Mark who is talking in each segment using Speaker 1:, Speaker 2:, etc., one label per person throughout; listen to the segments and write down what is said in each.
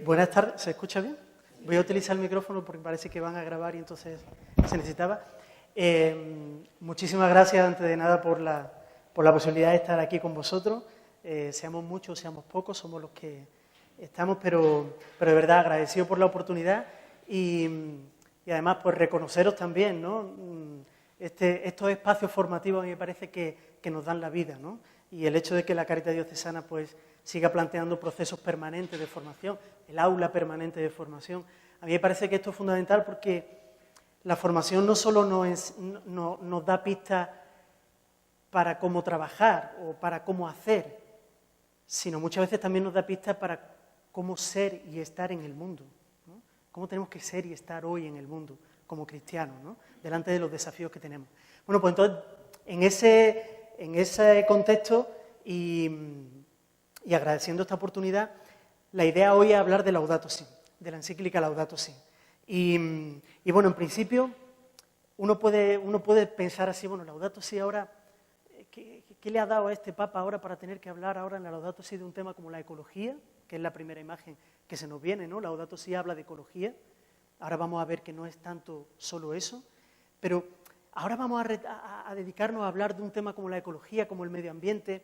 Speaker 1: Buenas tardes, ¿se escucha bien? Voy a utilizar el micrófono porque parece que van a grabar y entonces se necesitaba. Muchísimas gracias, antes de nada, por la posibilidad de estar aquí con vosotros. Seamos muchos, seamos pocos, somos los que estamos, pero de verdad agradecido por la oportunidad y además pues reconoceros también, ¿no? Estos espacios formativos a mí me parece que nos dan la vida, ¿no? Y el hecho de que la Cáritas Diocesana pues siga planteando procesos permanentes de formación, el aula permanente de formación. A mí me parece que esto es fundamental porque la formación no solo nos da pistas para cómo trabajar o para cómo hacer, sino muchas veces también nos da pistas para cómo ser y estar en el mundo, ¿no? Cómo tenemos que ser y estar hoy en el mundo como cristianos, ¿no? Delante de los desafíos que tenemos. Bueno, pues entonces, en ese contexto y agradeciendo esta oportunidad, la idea hoy es hablar de Laudato Si, de la encíclica Laudato Si. Y bueno, en principio, uno puede pensar así, bueno, Laudato Si ahora, ¿qué le ha dado a este Papa ahora para tener que hablar ahora en la Laudato Si de un tema como la ecología? Que es la primera imagen que se nos viene, ¿no? Laudato Si habla de ecología. Ahora vamos a ver que no es tanto solo eso, pero ahora vamos a dedicarnos a hablar de un tema como la ecología, como el medio ambiente,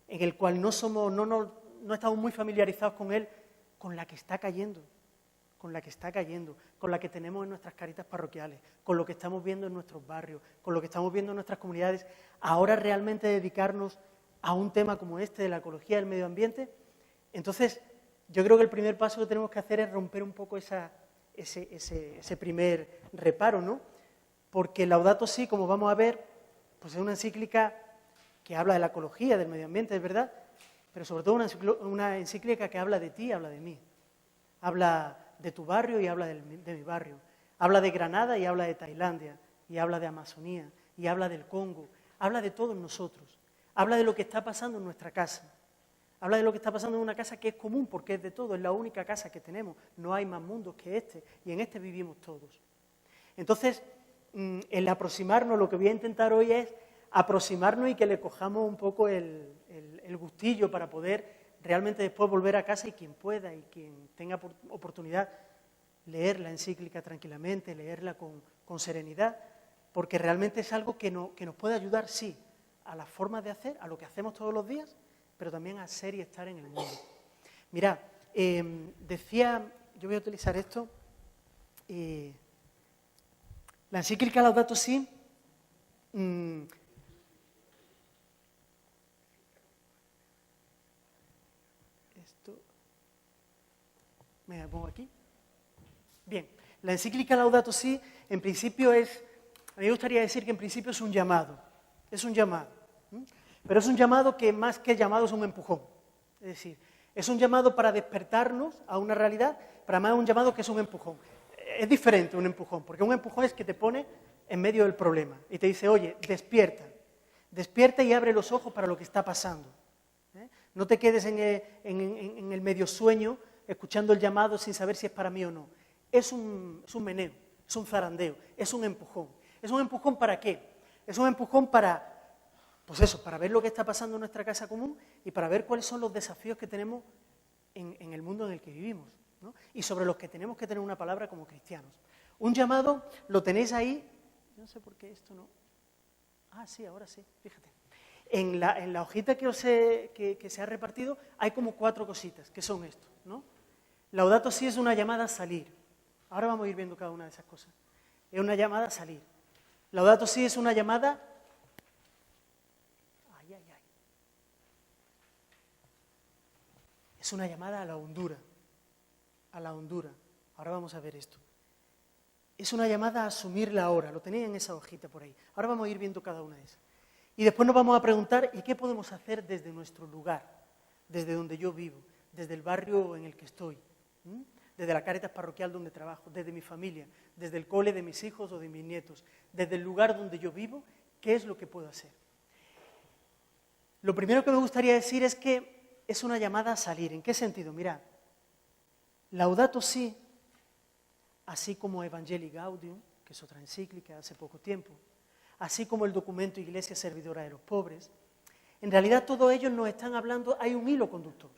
Speaker 1: en el cual no estamos muy familiarizados con él, con la que está cayendo, con la que tenemos en nuestras caritas parroquiales, con lo que estamos viendo en nuestros barrios, con lo que estamos viendo en nuestras comunidades. Ahora realmente dedicarnos a un tema como este de la ecología del medio ambiente. Entonces, yo creo que el primer paso que tenemos que hacer es romper un poco ese primer reparo, ¿no? Porque Laudato Si, como vamos a ver, pues es una encíclica que habla de la ecología, del medio ambiente, es verdad, pero sobre todo una encíclica que habla de ti, habla de mí. Habla de tu barrio y habla de mi barrio. Habla de Granada y habla de Tailandia, y habla de Amazonía, y habla del Congo. Habla de todos nosotros. Habla de lo que está pasando en nuestra casa. Habla de lo que está pasando en una casa que es común porque es de todos, es la única casa que tenemos. No hay más mundos que este, y en este vivimos todos. Entonces, el aproximarnos, lo que voy a intentar hoy es aproximarnos y que le cojamos un poco el gustillo para poder realmente después volver a casa y quien pueda y quien tenga oportunidad leer la encíclica tranquilamente, leerla con serenidad, porque realmente es algo que nos puede ayudar, sí, a las formas de hacer, a lo que hacemos todos los días, pero también a ser y estar en el mundo. Mirad, decía, yo voy a utilizar esto, la encíclica Laudato Si, me pongo aquí. Bien, la encíclica Laudato Si, en principio a mí me gustaría decir que en principio es un llamado, pero es un llamado que más que llamado es un empujón, es decir, es un llamado para despertarnos a una realidad, pero además es un llamado que es un empujón. Es diferente un empujón, porque un empujón es que te pone en medio del problema y te dice, oye, despierta y abre los ojos para lo que está pasando. No te quedes en el medio sueño, escuchando el llamado sin saber si es para mí o no. Es un meneo, es un zarandeo, es un empujón. ¿Es un empujón para qué? Es un empujón para, pues eso, para ver lo que está pasando en nuestra casa común y para ver cuáles son los desafíos que tenemos en el mundo en el que vivimos, ¿no? Y sobre los que tenemos que tener una palabra como cristianos. Un llamado, lo tenéis ahí, no sé por qué esto no... Ah, sí, ahora sí, fíjate. En la hojita que se ha repartido hay como 4 cositas, que son esto, ¿no? Laudato Si es una llamada a salir. Ahora vamos a ir viendo cada una de esas cosas. Es una llamada a salir. Laudato Si es una llamada... Es una llamada a la hondura. A la hondura. Ahora vamos a ver esto. Es una llamada a asumir la hora. Lo tenéis en esa hojita por ahí. Ahora vamos a ir viendo cada una de esas. Y después nos vamos a preguntar, ¿y qué podemos hacer desde nuestro lugar? Desde donde yo vivo, desde el barrio en el que estoy, desde la Cáritas parroquial donde trabajo, desde mi familia, desde el cole de mis hijos o de mis nietos, desde el lugar donde yo vivo, ¿qué es lo que puedo hacer? Lo primero que me gustaría decir es que es una llamada a salir. ¿En qué sentido? Mirad, Laudato Si, así como Evangelii Gaudium, que es otra encíclica hace poco tiempo, así como el documento Iglesia Servidora de los Pobres, en realidad todos ellos nos están hablando, hay un hilo conductor.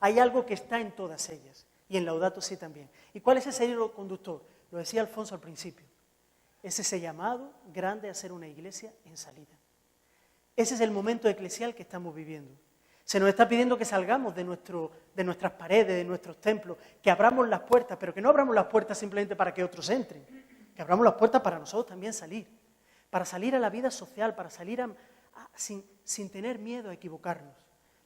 Speaker 1: Hay algo que está en todas ellas, y en Laudato Si también. ¿Y cuál es ese hilo conductor? Lo decía Alfonso al principio. Es ese llamado grande a ser una iglesia en salida. Ese es el momento eclesial que estamos viviendo. Se nos está pidiendo que salgamos de nuestras paredes, de nuestros templos, que abramos las puertas, pero que no abramos las puertas simplemente para que otros entren, que abramos las puertas para nosotros también salir, para salir a la vida social, para salir sin tener miedo a equivocarnos,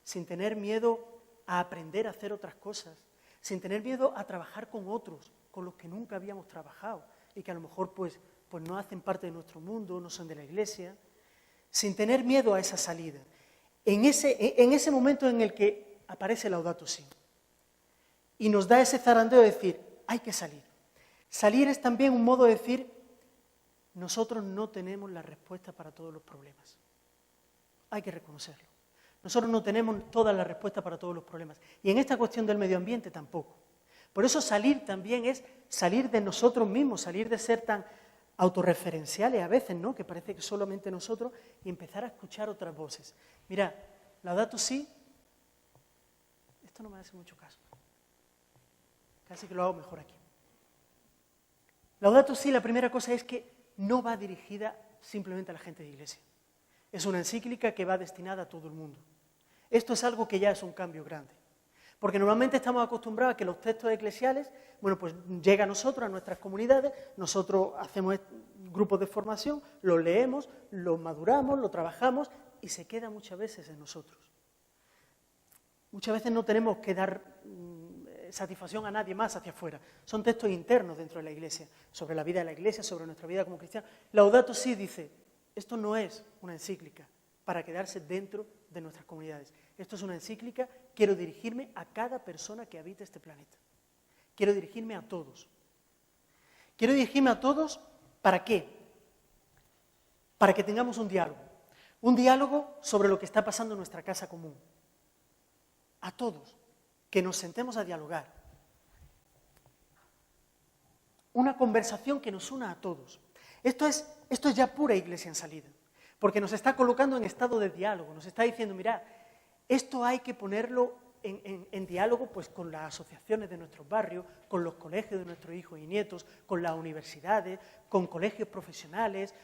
Speaker 1: sin tener miedo a aprender a hacer otras cosas, sin tener miedo a trabajar con otros, con los que nunca habíamos trabajado y que a lo mejor pues no hacen parte de nuestro mundo, no son de la iglesia, sin tener miedo a esa salida. En ese momento en el que aparece Laudato Si y nos da ese zarandeo de decir, hay que salir. Salir es también un modo de decir, nosotros no tenemos la respuesta para todos los problemas. Hay que reconocerlo. Nosotros no tenemos todas las respuestas para todos los problemas. Y en esta cuestión del medio ambiente tampoco. Por eso salir también es salir de nosotros mismos, salir de ser tan autorreferenciales a veces, ¿no? Que parece que solamente nosotros, y empezar a escuchar otras voces. Mira, Laudato Si, esto no me hace mucho caso. Casi que lo hago mejor aquí. Laudato Si, la primera cosa es que no va dirigida simplemente a la gente de iglesia. Es una encíclica que va destinada a todo el mundo. Esto es algo que ya es un cambio grande. Porque normalmente estamos acostumbrados a que los textos eclesiales, bueno, pues llega a nosotros, a nuestras comunidades, nosotros hacemos grupos de formación, los leemos, los maduramos, lo trabajamos y se queda muchas veces en nosotros. Muchas veces no tenemos que dar satisfacción a nadie más hacia afuera. Son textos internos dentro de la iglesia, sobre la vida de la iglesia, sobre nuestra vida como cristianos. Laudato Si dice, esto no es una encíclica para quedarse dentro de nuestras comunidades. Esto es una encíclica, quiero dirigirme a cada persona que habita este planeta. Quiero dirigirme a todos. Quiero dirigirme a todos, ¿para qué? Para que tengamos un diálogo. Un diálogo sobre lo que está pasando en nuestra casa común. A todos. Que nos sentemos a dialogar. Una conversación que nos una a todos. Esto es ya pura iglesia en salida. Porque nos está colocando en estado de diálogo. Nos está diciendo, mirad, esto hay que ponerlo en diálogo pues, con las asociaciones de nuestros barrios, con los colegios de nuestros hijos y nietos, con las universidades, con colegios profesionales,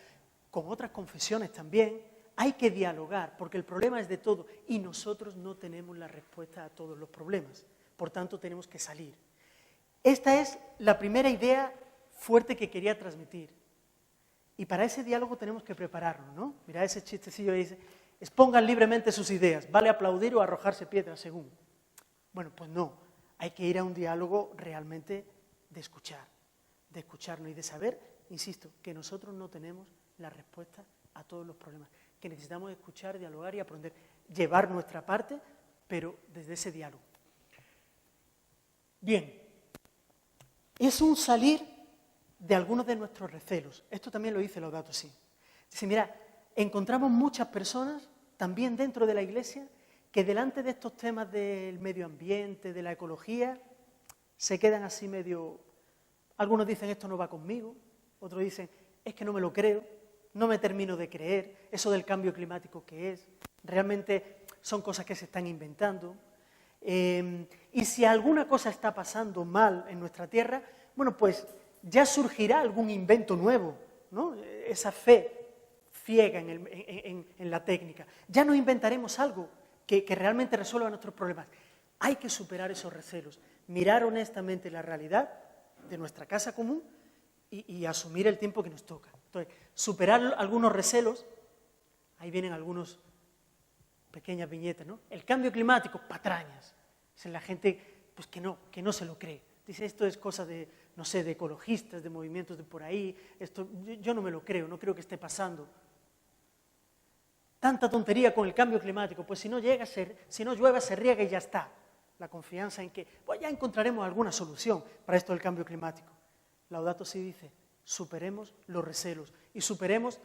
Speaker 1: con otras confesiones también. Hay que dialogar, porque el problema es de todo y nosotros no tenemos la respuesta a todos los problemas. Por tanto, tenemos que salir. Esta es la primera idea fuerte que quería transmitir. Y para ese diálogo tenemos que prepararnos, ¿no? Mirad ese chistecillo que dice, expongan libremente sus ideas, vale aplaudir o arrojarse piedras según. Bueno, pues no, hay que ir a un diálogo realmente de escucharnos y de saber, insisto, que nosotros no tenemos la respuesta a todos los problemas, que necesitamos escuchar, dialogar y aprender, llevar nuestra parte, pero desde ese diálogo. Bien, es un salir de algunos de nuestros recelos. Esto también lo dice Laudato Si. Dice, mira, encontramos muchas personas, también dentro de la iglesia, que delante de estos temas del medio ambiente, de la ecología, se quedan así medio... Algunos dicen, esto no va conmigo, otros dicen, es que no me lo creo, no me termino de creer, eso del cambio climático que es, realmente son cosas que se están inventando. Y si alguna cosa está pasando mal en nuestra tierra, bueno, pues ya surgirá algún invento nuevo, ¿no? Esa fe ciega en la técnica. Ya no inventaremos algo que realmente resuelva nuestros problemas. Hay que superar esos recelos, mirar honestamente la realidad de nuestra casa común y asumir el tiempo que nos toca. Entonces, superar algunos recelos, ahí vienen algunas pequeñas viñetas, ¿no? El cambio climático, patrañas. Es la gente pues, que no se lo cree. Dice, esto es cosa de, no sé, de ecologistas, de movimientos de por ahí, esto, yo no me lo creo, no creo que esté pasando. Tanta tontería con el cambio climático, pues si no llueve, se riega y ya está. La confianza en que, pues ya encontraremos alguna solución para esto del cambio climático. Laudato Si dice, superemos los recelos y superemos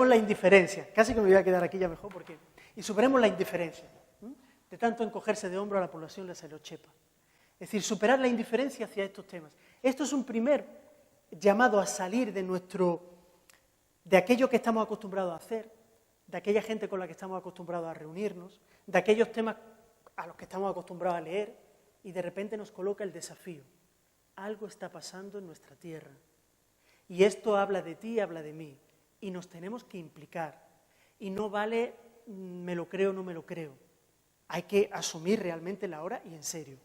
Speaker 1: la indiferencia. Casi que me voy a quedar aquí ya mejor, porque... Y superemos la indiferencia. De tanto encogerse de hombro a la población le salió chepa. Es decir, superar la indiferencia hacia estos temas. Esto es un primer llamado a salir de aquello que estamos acostumbrados a hacer, de aquella gente con la que estamos acostumbrados a reunirnos, de aquellos temas a los que estamos acostumbrados a leer, y de repente nos coloca el desafío. Algo está pasando en nuestra tierra, y esto habla de ti, habla de mí, y nos tenemos que implicar, y no vale me lo creo o no me lo creo. Hay que asumir realmente la hora y en serio.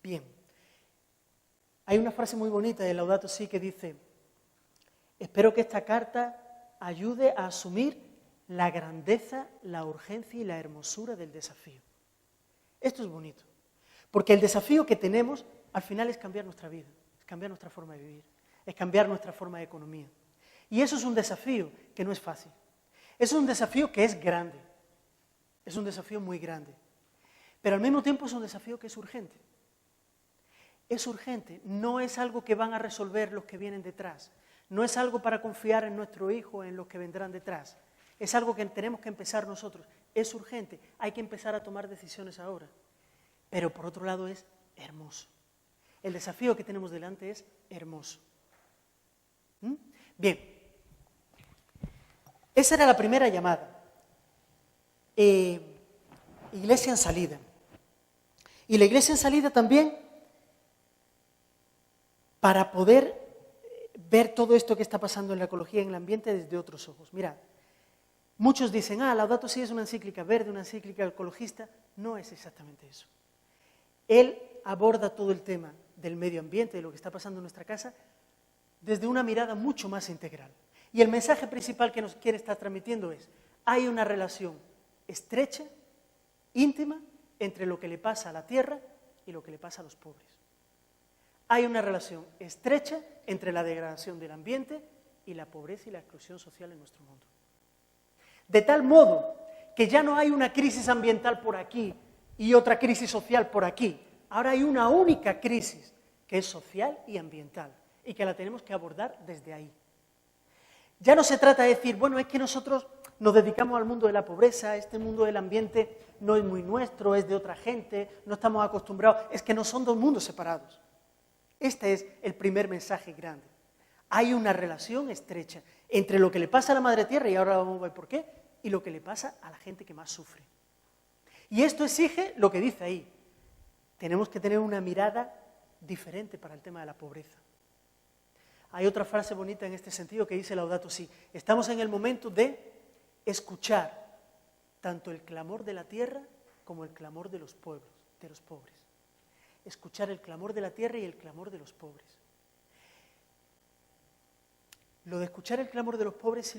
Speaker 1: Bien, hay una frase muy bonita de Laudato Si que dice: espero que esta carta ayude a asumir la grandeza, la urgencia y la hermosura del desafío. Esto es bonito, porque el desafío que tenemos al final es cambiar nuestra vida, es cambiar nuestra forma de vivir, es cambiar nuestra forma de economía. Y eso es un desafío que no es fácil, eso es un desafío que es grande, es un desafío muy grande, pero al mismo tiempo es un desafío que es urgente. Es urgente, no es algo que van a resolver los que vienen detrás, no es algo para confiar en nuestro hijo, en los que vendrán detrás, es algo que tenemos que empezar nosotros, es urgente, hay que empezar a tomar decisiones ahora, pero por otro lado es hermoso. El desafío que tenemos delante es hermoso. Bien, esa era la primera llamada. Iglesia en salida. Y la iglesia en salida también, para poder ver todo esto que está pasando en la ecología y en el ambiente desde otros ojos. Mirad, muchos dicen, Laudato Si es una encíclica verde, una encíclica ecologista. No es exactamente eso. Él aborda todo el tema del medio ambiente, de lo que está pasando en nuestra casa, desde una mirada mucho más integral. Y el mensaje principal que nos quiere estar transmitiendo es: hay una relación estrecha, íntima, entre lo que le pasa a la tierra y lo que le pasa a los pobres. Hay una relación estrecha entre la degradación del ambiente y la pobreza y la exclusión social en nuestro mundo. De tal modo que ya no hay una crisis ambiental por aquí y otra crisis social por aquí. Ahora hay una única crisis que es social y ambiental y que la tenemos que abordar desde ahí. Ya no se trata de decir, bueno, es que nosotros nos dedicamos al mundo de la pobreza, este mundo del ambiente no es muy nuestro, es de otra gente, no estamos acostumbrados, es que no son dos mundos separados. Este es el primer mensaje grande. Hay una relación estrecha entre lo que le pasa a la Madre Tierra, y ahora vamos a ver por qué, y lo que le pasa a la gente que más sufre. Y esto exige lo que dice ahí. Tenemos que tener una mirada diferente para el tema de la pobreza. Hay otra frase bonita en este sentido que dice Laudato Si. Estamos en el momento de escuchar tanto el clamor de la tierra como el clamor de los pueblos, de los pobres. Escuchar el clamor de la tierra y el clamor de los pobres. Lo de escuchar el clamor de los pobres sí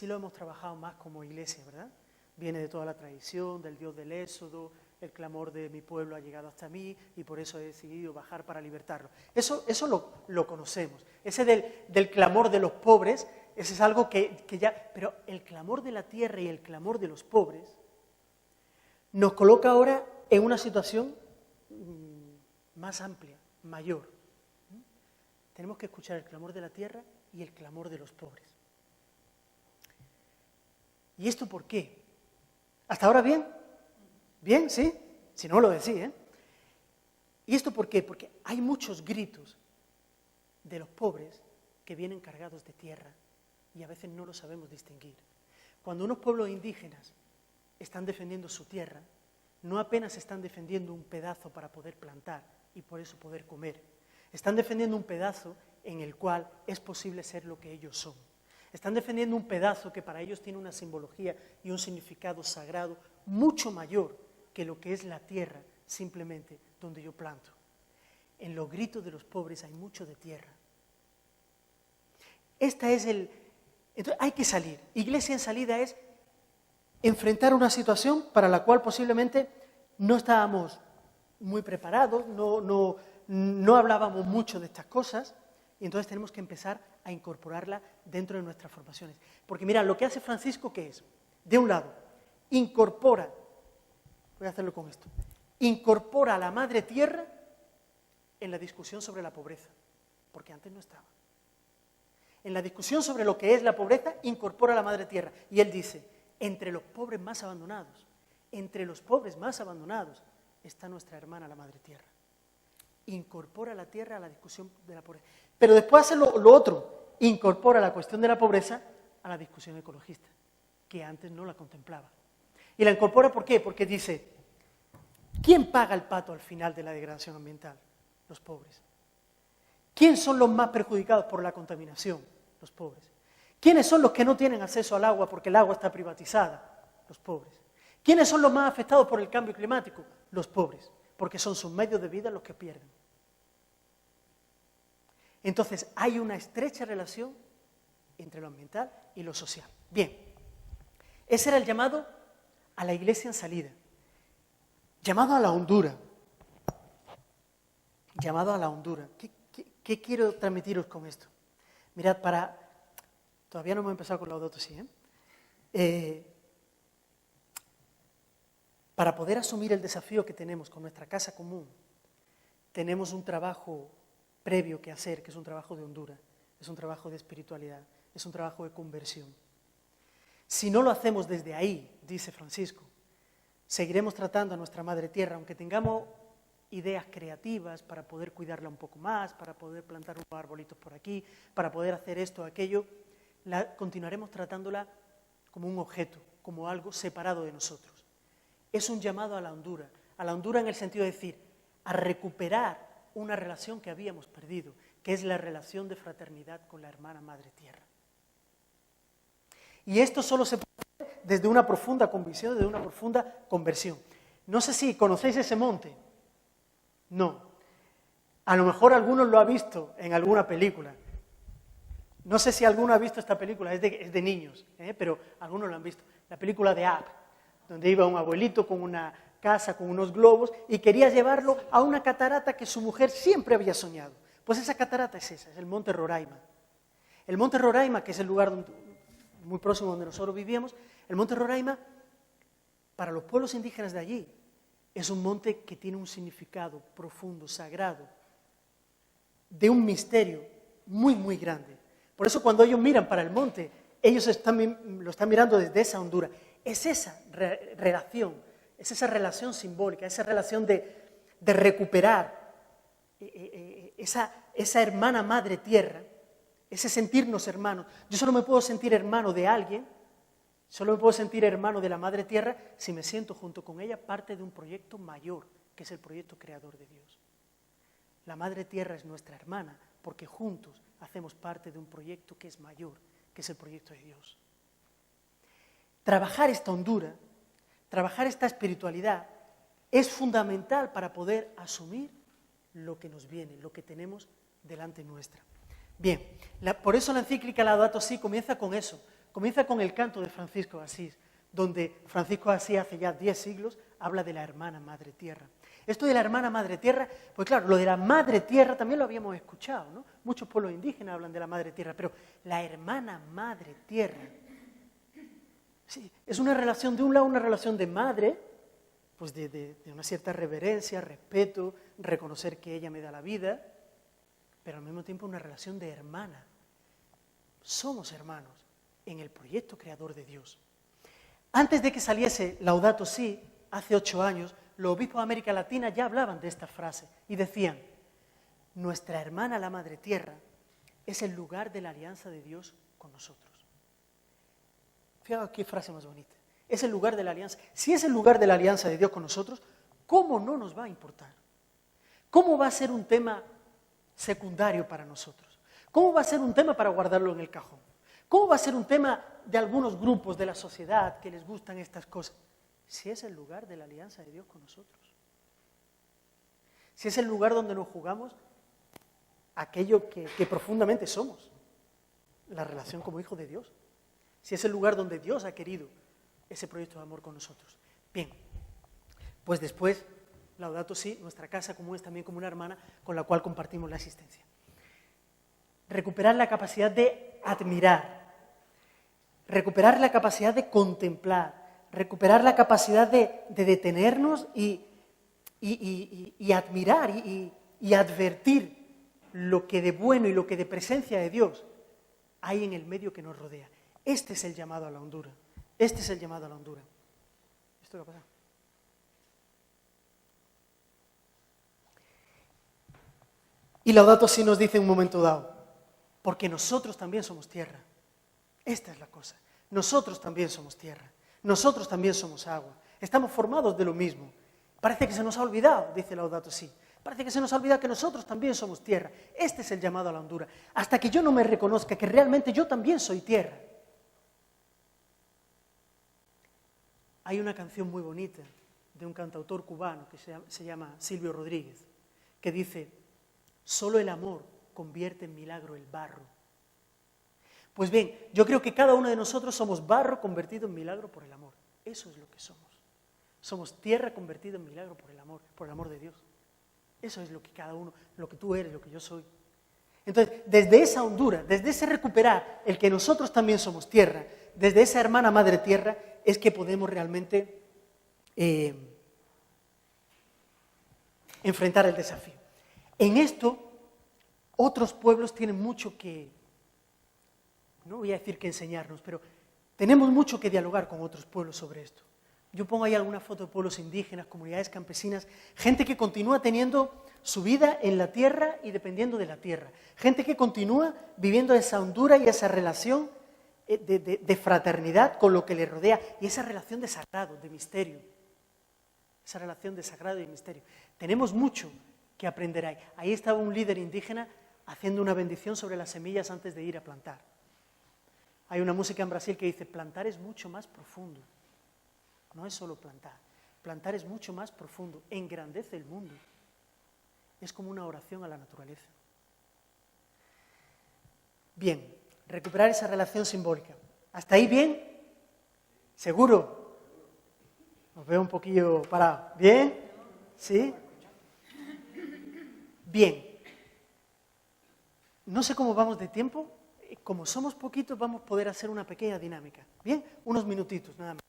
Speaker 1: lo hemos trabajado más como iglesia, ¿verdad? Viene de toda la tradición, del Dios del Éxodo, el clamor de mi pueblo ha llegado hasta mí y por eso he decidido bajar para libertarlo. Eso lo conocemos. Ese del clamor de los pobres, ese es algo que ya... Pero el clamor de la tierra y el clamor de los pobres nos coloca ahora en una situación más amplia, mayor. Tenemos que escuchar el clamor de la tierra y el clamor de los pobres. ¿Y esto por qué? ¿Hasta ahora bien? ¿Bien? ¿Sí? Si no lo decís, ¿eh? ¿Y esto por qué? Porque hay muchos gritos de los pobres que vienen cargados de tierra y a veces no lo sabemos distinguir. Cuando unos pueblos indígenas están defendiendo su tierra, no apenas están defendiendo un pedazo para poder plantar y por eso poder comer. Están defendiendo un pedazo en el cual es posible ser lo que ellos son. Están defendiendo un pedazo que para ellos tiene una simbología y un significado sagrado mucho mayor que lo que es la tierra simplemente donde yo planto. En los gritos de los pobres hay mucho de tierra. Entonces hay que salir. Iglesia en salida es enfrentar una situación para la cual posiblemente no estábamos muy preparados, no hablábamos mucho de estas cosas, y entonces tenemos que empezar a incorporarla dentro de nuestras formaciones. Porque mira, lo que hace Francisco, ¿qué es? De un lado, incorpora, voy a hacerlo con esto, incorpora a la Madre Tierra en la discusión sobre la pobreza, porque antes no estaba. En la discusión sobre lo que es la pobreza, incorpora a la Madre Tierra. Y él dice, entre los pobres más abandonados está nuestra hermana la Madre Tierra. Incorpora la tierra a la discusión de la pobreza. Pero después hace lo otro, incorpora la cuestión de la pobreza a la discusión ecologista. que antes no la contemplaba. Y la incorpora, ¿por qué? Porque dice, ¿quién paga el pato al final de la degradación ambiental? Los pobres. ¿Quién son los más perjudicados por la contaminación? Los pobres. ¿Quiénes son los que no tienen acceso al agua porque el agua está privatizada? Los pobres. ¿Quiénes son los más afectados por el cambio climático? Los pobres, porque son sus medios de vida los que pierden. Entonces, hay una estrecha relación entre lo ambiental y lo social. Bien, ese era el llamado a la iglesia en salida. Llamado a la hondura. Llamado a la hondura. ¿Qué quiero transmitiros con esto? Mirad, todavía no hemos empezado con Laudato Si, para poder asumir el desafío que tenemos con nuestra casa común, tenemos un trabajo previo que hacer, que es un trabajo de hondura, es un trabajo de espiritualidad, es un trabajo de conversión. Si no lo hacemos desde ahí, dice Francisco, seguiremos tratando a nuestra Madre Tierra, aunque tengamos ideas creativas para poder cuidarla un poco más, para poder plantar unos arbolitos por aquí, para poder hacer esto o aquello, continuaremos tratándola como un objeto, como algo separado de nosotros. Es un llamado a la hondura en el sentido de decir, a recuperar una relación que habíamos perdido, que es la relación de fraternidad con la hermana Madre Tierra. Y esto solo se puede hacer desde una profunda convicción, desde una profunda conversión. No sé si conocéis ese monte. No. A lo mejor alguno lo ha visto en alguna película. No sé si alguno ha visto esta película, es de niños, pero algunos lo han visto. La película de Up, donde iba un abuelito con una casa, con unos globos, y quería llevarlo a una catarata que su mujer siempre había soñado. Pues esa catarata es esa, es el Monte Roraima. El Monte Roraima, que es el lugar muy próximo donde nosotros vivíamos, el Monte Roraima, para los pueblos indígenas de allí, es un monte que tiene un significado profundo, sagrado, de un misterio muy, muy grande. Por eso cuando ellos miran para el monte, ellos lo están mirando desde esa hondura. Es esa relación, es esa relación simbólica, esa relación de recuperar esa hermana Madre Tierra, ese sentirnos hermanos. Yo solo me puedo sentir hermano de alguien, solo me puedo sentir hermano de la Madre Tierra si me siento junto con ella parte de un proyecto mayor, que es el proyecto creador de Dios. La Madre Tierra es nuestra hermana, porque juntos hacemos parte de un proyecto que es mayor, que es el proyecto de Dios. Trabajar esta hondura, trabajar esta espiritualidad, es fundamental para poder asumir lo que nos viene, lo que tenemos delante nuestra. Bien, por eso la encíclica Laudato Si comienza con eso, comienza con el canto de Francisco de Asís, donde Francisco de Asís hace ya 10 siglos habla de la hermana Madre Tierra. Esto de la hermana Madre Tierra, pues claro, lo de la Madre Tierra también lo habíamos escuchado, ¿no? Muchos pueblos indígenas hablan de la Madre Tierra, pero la hermana Madre Tierra, sí, es una relación, de un lado una relación de madre, pues de una cierta reverencia, respeto, reconocer que ella me da la vida, pero al mismo tiempo una relación de hermana. Somos hermanos en el proyecto creador de Dios. Antes de que saliese Laudato Si, hace 8 años, los obispos de América Latina ya hablaban de esta frase y decían, nuestra hermana la Madre Tierra es el lugar de la alianza de Dios con nosotros. Fíjate qué frase más bonita. Es el lugar de la alianza. Si es el lugar de la alianza de Dios con nosotros, ¿cómo no nos va a importar? ¿Cómo va a ser un tema secundario para nosotros? ¿Cómo va a ser un tema para guardarlo en el cajón? ¿Cómo va a ser un tema de algunos grupos de la sociedad que les gustan estas cosas? Si es el lugar de la alianza de Dios con nosotros. Si es el lugar donde nos jugamos aquello que profundamente somos, la relación como hijos de Dios. Si es el lugar donde Dios ha querido ese proyecto de amor con nosotros. Bien, pues después, Laudato Si, nuestra casa común es también como una hermana con la cual compartimos la existencia. Recuperar la capacidad de admirar, recuperar la capacidad de contemplar, recuperar la capacidad de detenernos y admirar y advertir lo que de bueno y lo que de presencia de Dios hay en el medio que nos rodea. Este es el llamado a la hondura. Este es el llamado a la hondura. ¿Esto qué ha pasado? Y Laudato Si nos dice en un momento dado, porque nosotros también somos tierra. Esta es la cosa. Nosotros también somos tierra, nosotros también somos agua, estamos formados de lo mismo. Parece que se nos ha olvidado, dice Laudato Si'. Parece que se nos ha olvidado que nosotros también somos tierra. Este es el llamado a la hondura. Hasta que yo no me reconozca que realmente yo también soy tierra. Hay una canción muy bonita de un cantautor cubano que se llama Silvio Rodríguez, que dice: solo el amor convierte en milagro el barro. Pues bien, yo creo que cada uno de nosotros somos barro convertido en milagro por el amor. Eso es lo que somos. Somos tierra convertida en milagro por el amor de Dios. Eso es lo que cada uno, lo que tú eres, lo que yo soy. Entonces, desde esa hondura, desde ese recuperar el que nosotros también somos tierra, desde esa hermana madre tierra, es que podemos realmente enfrentar el desafío. En esto, otros pueblos tienen mucho que, no voy a decir que enseñarnos, pero tenemos mucho que dialogar con otros pueblos sobre esto. Yo pongo ahí alguna foto de pueblos indígenas, comunidades campesinas, gente que continúa teniendo su vida en la tierra y dependiendo de la tierra. Gente que continúa viviendo esa hondura y esa relación de fraternidad con lo que le rodea y esa relación de sagrado, de misterio. Esa relación de sagrado y de misterio. Tenemos mucho que aprender ahí. Ahí estaba un líder indígena haciendo una bendición sobre las semillas antes de ir a plantar. Hay una música en Brasil que dice: plantar es mucho más profundo. No es solo plantar. Plantar es mucho más profundo. Engrandece el mundo. Es como una oración a la naturaleza. Bien, recuperar esa relación simbólica. ¿Hasta ahí bien? ¿Seguro? Os veo un poquillo parado. ¿Bien? ¿Sí? Bien. No sé cómo vamos de tiempo. Como somos poquitos, vamos a poder hacer una pequeña dinámica. ¿Bien? Unos minutitos, nada más.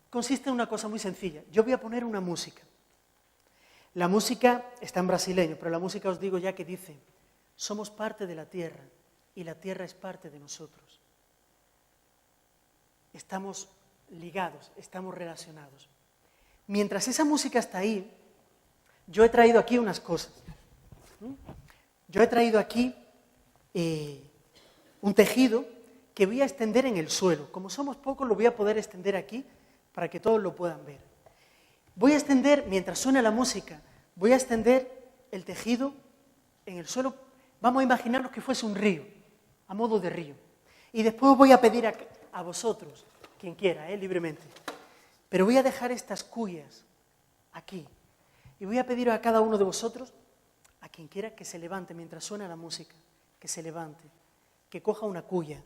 Speaker 1: Consiste en una cosa muy sencilla. Yo voy a poner una música. La música está en brasileño, pero la música os digo ya que dice: somos parte de la tierra y la tierra es parte de nosotros. Estamos ligados, estamos relacionados. Mientras esa música está ahí, yo he traído aquí unas cosas. Yo he traído aquí un tejido que voy a extender en el suelo. Como somos pocos, lo voy a poder extender aquí para que todos lo puedan ver. Voy a extender, mientras suena la música, voy a extender el tejido en el suelo. Vamos a imaginarnos que fuese un río, a modo de río. Y después voy a pedir a vosotros, quien quiera, libremente, pero voy a dejar estas cuyas aquí. Y voy a pedir a cada uno de vosotros, a quien quiera, que se levante mientras suena la música, que se levante, que coja una cuya,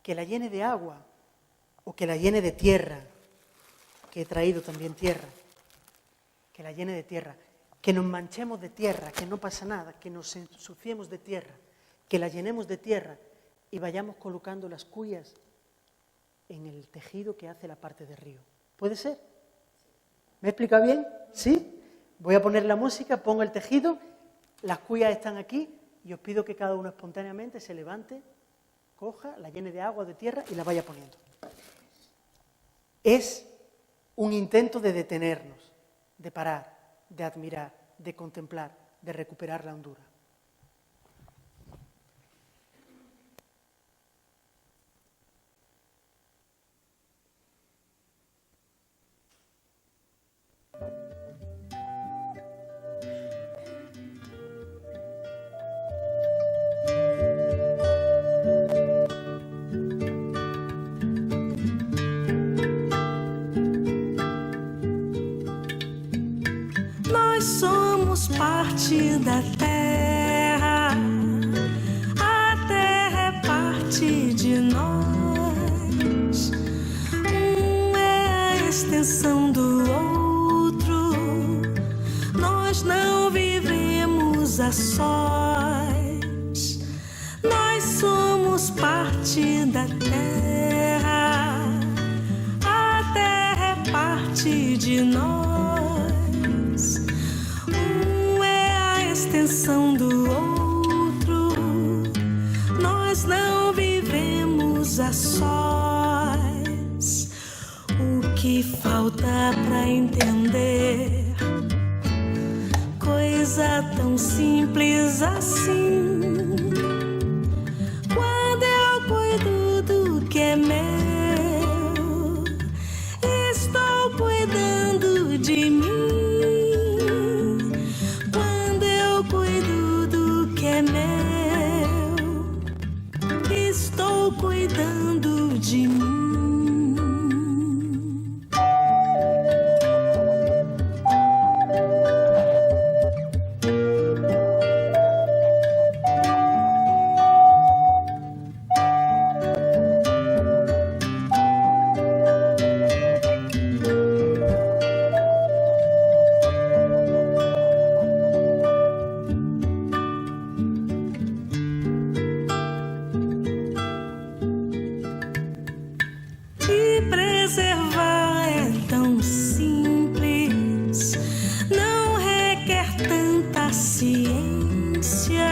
Speaker 1: que la llene de agua o que la llene de tierra, que he traído también tierra, que la llene de tierra, que nos manchemos de tierra, que no pasa nada, que nos ensuciemos de tierra, que la llenemos de tierra y vayamos colocando las cuyas en el tejido que hace la parte de río. ¿Puede ser? ¿Me he explicado bien? ¿Sí? Voy a poner la música, pongo el tejido, las cuyas están aquí y os pido que cada uno espontáneamente se levante, coja, la llene de agua, de tierra y la vaya poniendo. Es un intento de detenernos, de parar, de admirar, de contemplar, de recuperar la hondura.
Speaker 2: Somos parte da terra, a terra é parte de nós. Um é a extensão do outro, nós não vivemos a sós. Nós somos parte da terra, a terra é parte de nós. Extensão do outro, nós não vivemos a sós. O que falta pra entender? Coisa tão simples assim. Quando eu cuido do que é meu, Observar é tão simples, não requer tanta ciência,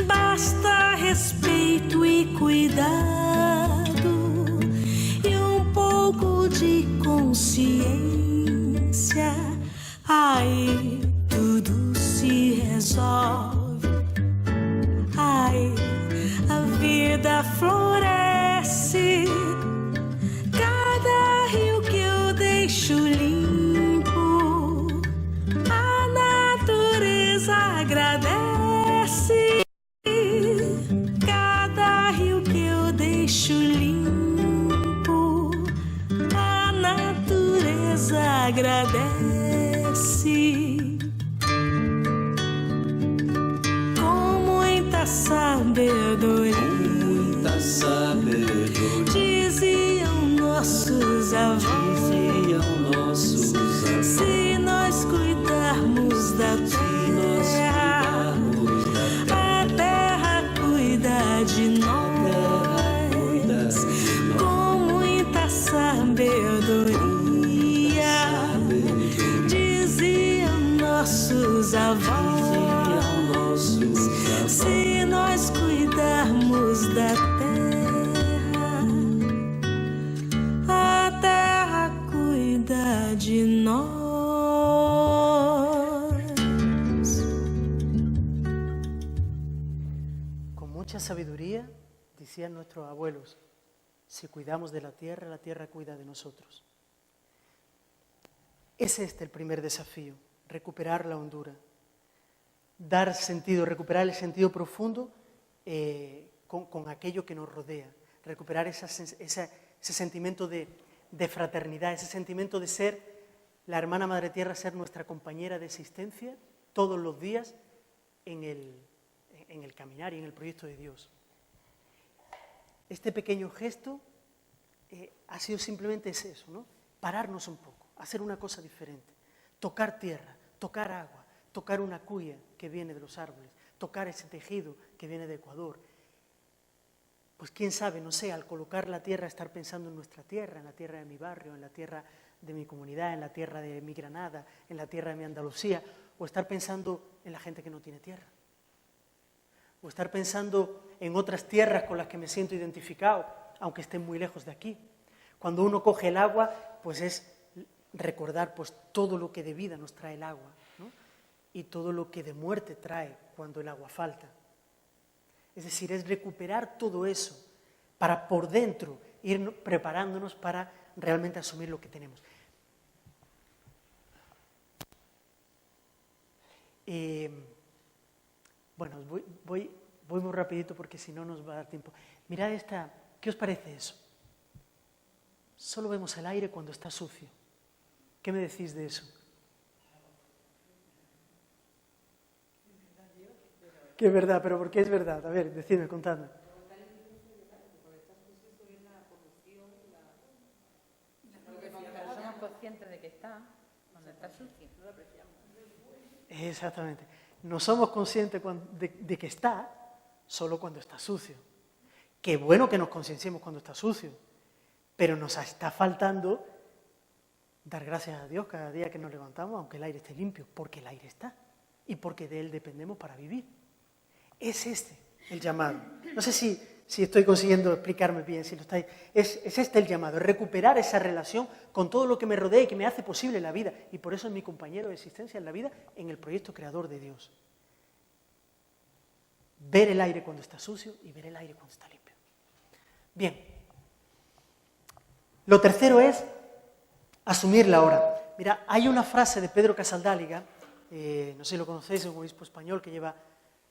Speaker 2: basta respeito e cuidado e um pouco de consciência. Aí tudo se resolve, aí a vida floresce. Cada rio que eu deixo limpo, a natureza agradece. Cada rio que eu deixo limpo, a natureza agradece. Com muita sabedoria, diziam nossos avós, se nós cuidarmos da terra, a terra cuida de nós. Com muita sabedoria, diziam nossos avós, se nós cuidarmos da terra, a terra cuida de nós.
Speaker 1: Con mucha sabiduría, decían nuestros abuelos, si cuidamos de la tierra cuida de nosotros. Es este el primer desafío, recuperar la hondura, dar sentido, recuperar el sentido profundo con aquello que nos rodea, recuperar ese sentimiento de fraternidad, ese sentimiento de ser la hermana Madre Tierra, ser nuestra compañera de existencia todos los días en el caminar y en el proyecto de Dios. Este pequeño gesto ha sido simplemente eso, ¿no? Pararnos un poco, hacer una cosa diferente, tocar tierra, tocar agua, tocar una cuya que viene de los árboles, tocar ese tejido que viene de Ecuador. Pues quién sabe, no sé, al colocar la tierra, estar pensando en nuestra tierra, en la tierra de mi barrio, en la tierra de mi comunidad, en la tierra de mi Granada, en la tierra de mi Andalucía, o estar pensando en la gente que no tiene tierra, o estar pensando en otras tierras con las que me siento identificado, aunque estén muy lejos de aquí. Cuando uno coge el agua, pues es recordar pues todo lo que de vida nos trae el agua, ¿no? Y todo lo que de muerte trae cuando el agua falta. Es decir, es recuperar todo eso para por dentro ir preparándonos para realmente asumir lo que tenemos. Bueno, voy muy rapidito porque si no nos va a dar tiempo. Mirad esta, ¿qué os parece eso? Solo vemos el aire cuando está sucio. ¿Qué me decís de eso? Que es verdad, pero ¿por qué es verdad? A ver, decidme, contadme.
Speaker 3: Somos conscientes de que está, cuando está sucio, no lo apreciamos.
Speaker 1: Exactamente. No somos conscientes de que está solo cuando está sucio. Qué bueno que nos concienciemos cuando está sucio, pero nos está faltando dar gracias a Dios cada día que nos levantamos, aunque el aire esté limpio, porque el aire está y porque de él dependemos para vivir. Es este el llamado. No sé si estoy consiguiendo explicarme bien, si lo estáis. Es este el llamado, es recuperar esa relación con todo lo que me rodea y que me hace posible la vida. Y por eso es mi compañero de existencia en la vida, en el proyecto creador de Dios. Ver el aire cuando está sucio y ver el aire cuando está limpio. Bien. Lo tercero es asumir la hora. Mira, hay una frase de Pedro Casaldáliga, no sé si lo conocéis, es un obispo español que lleva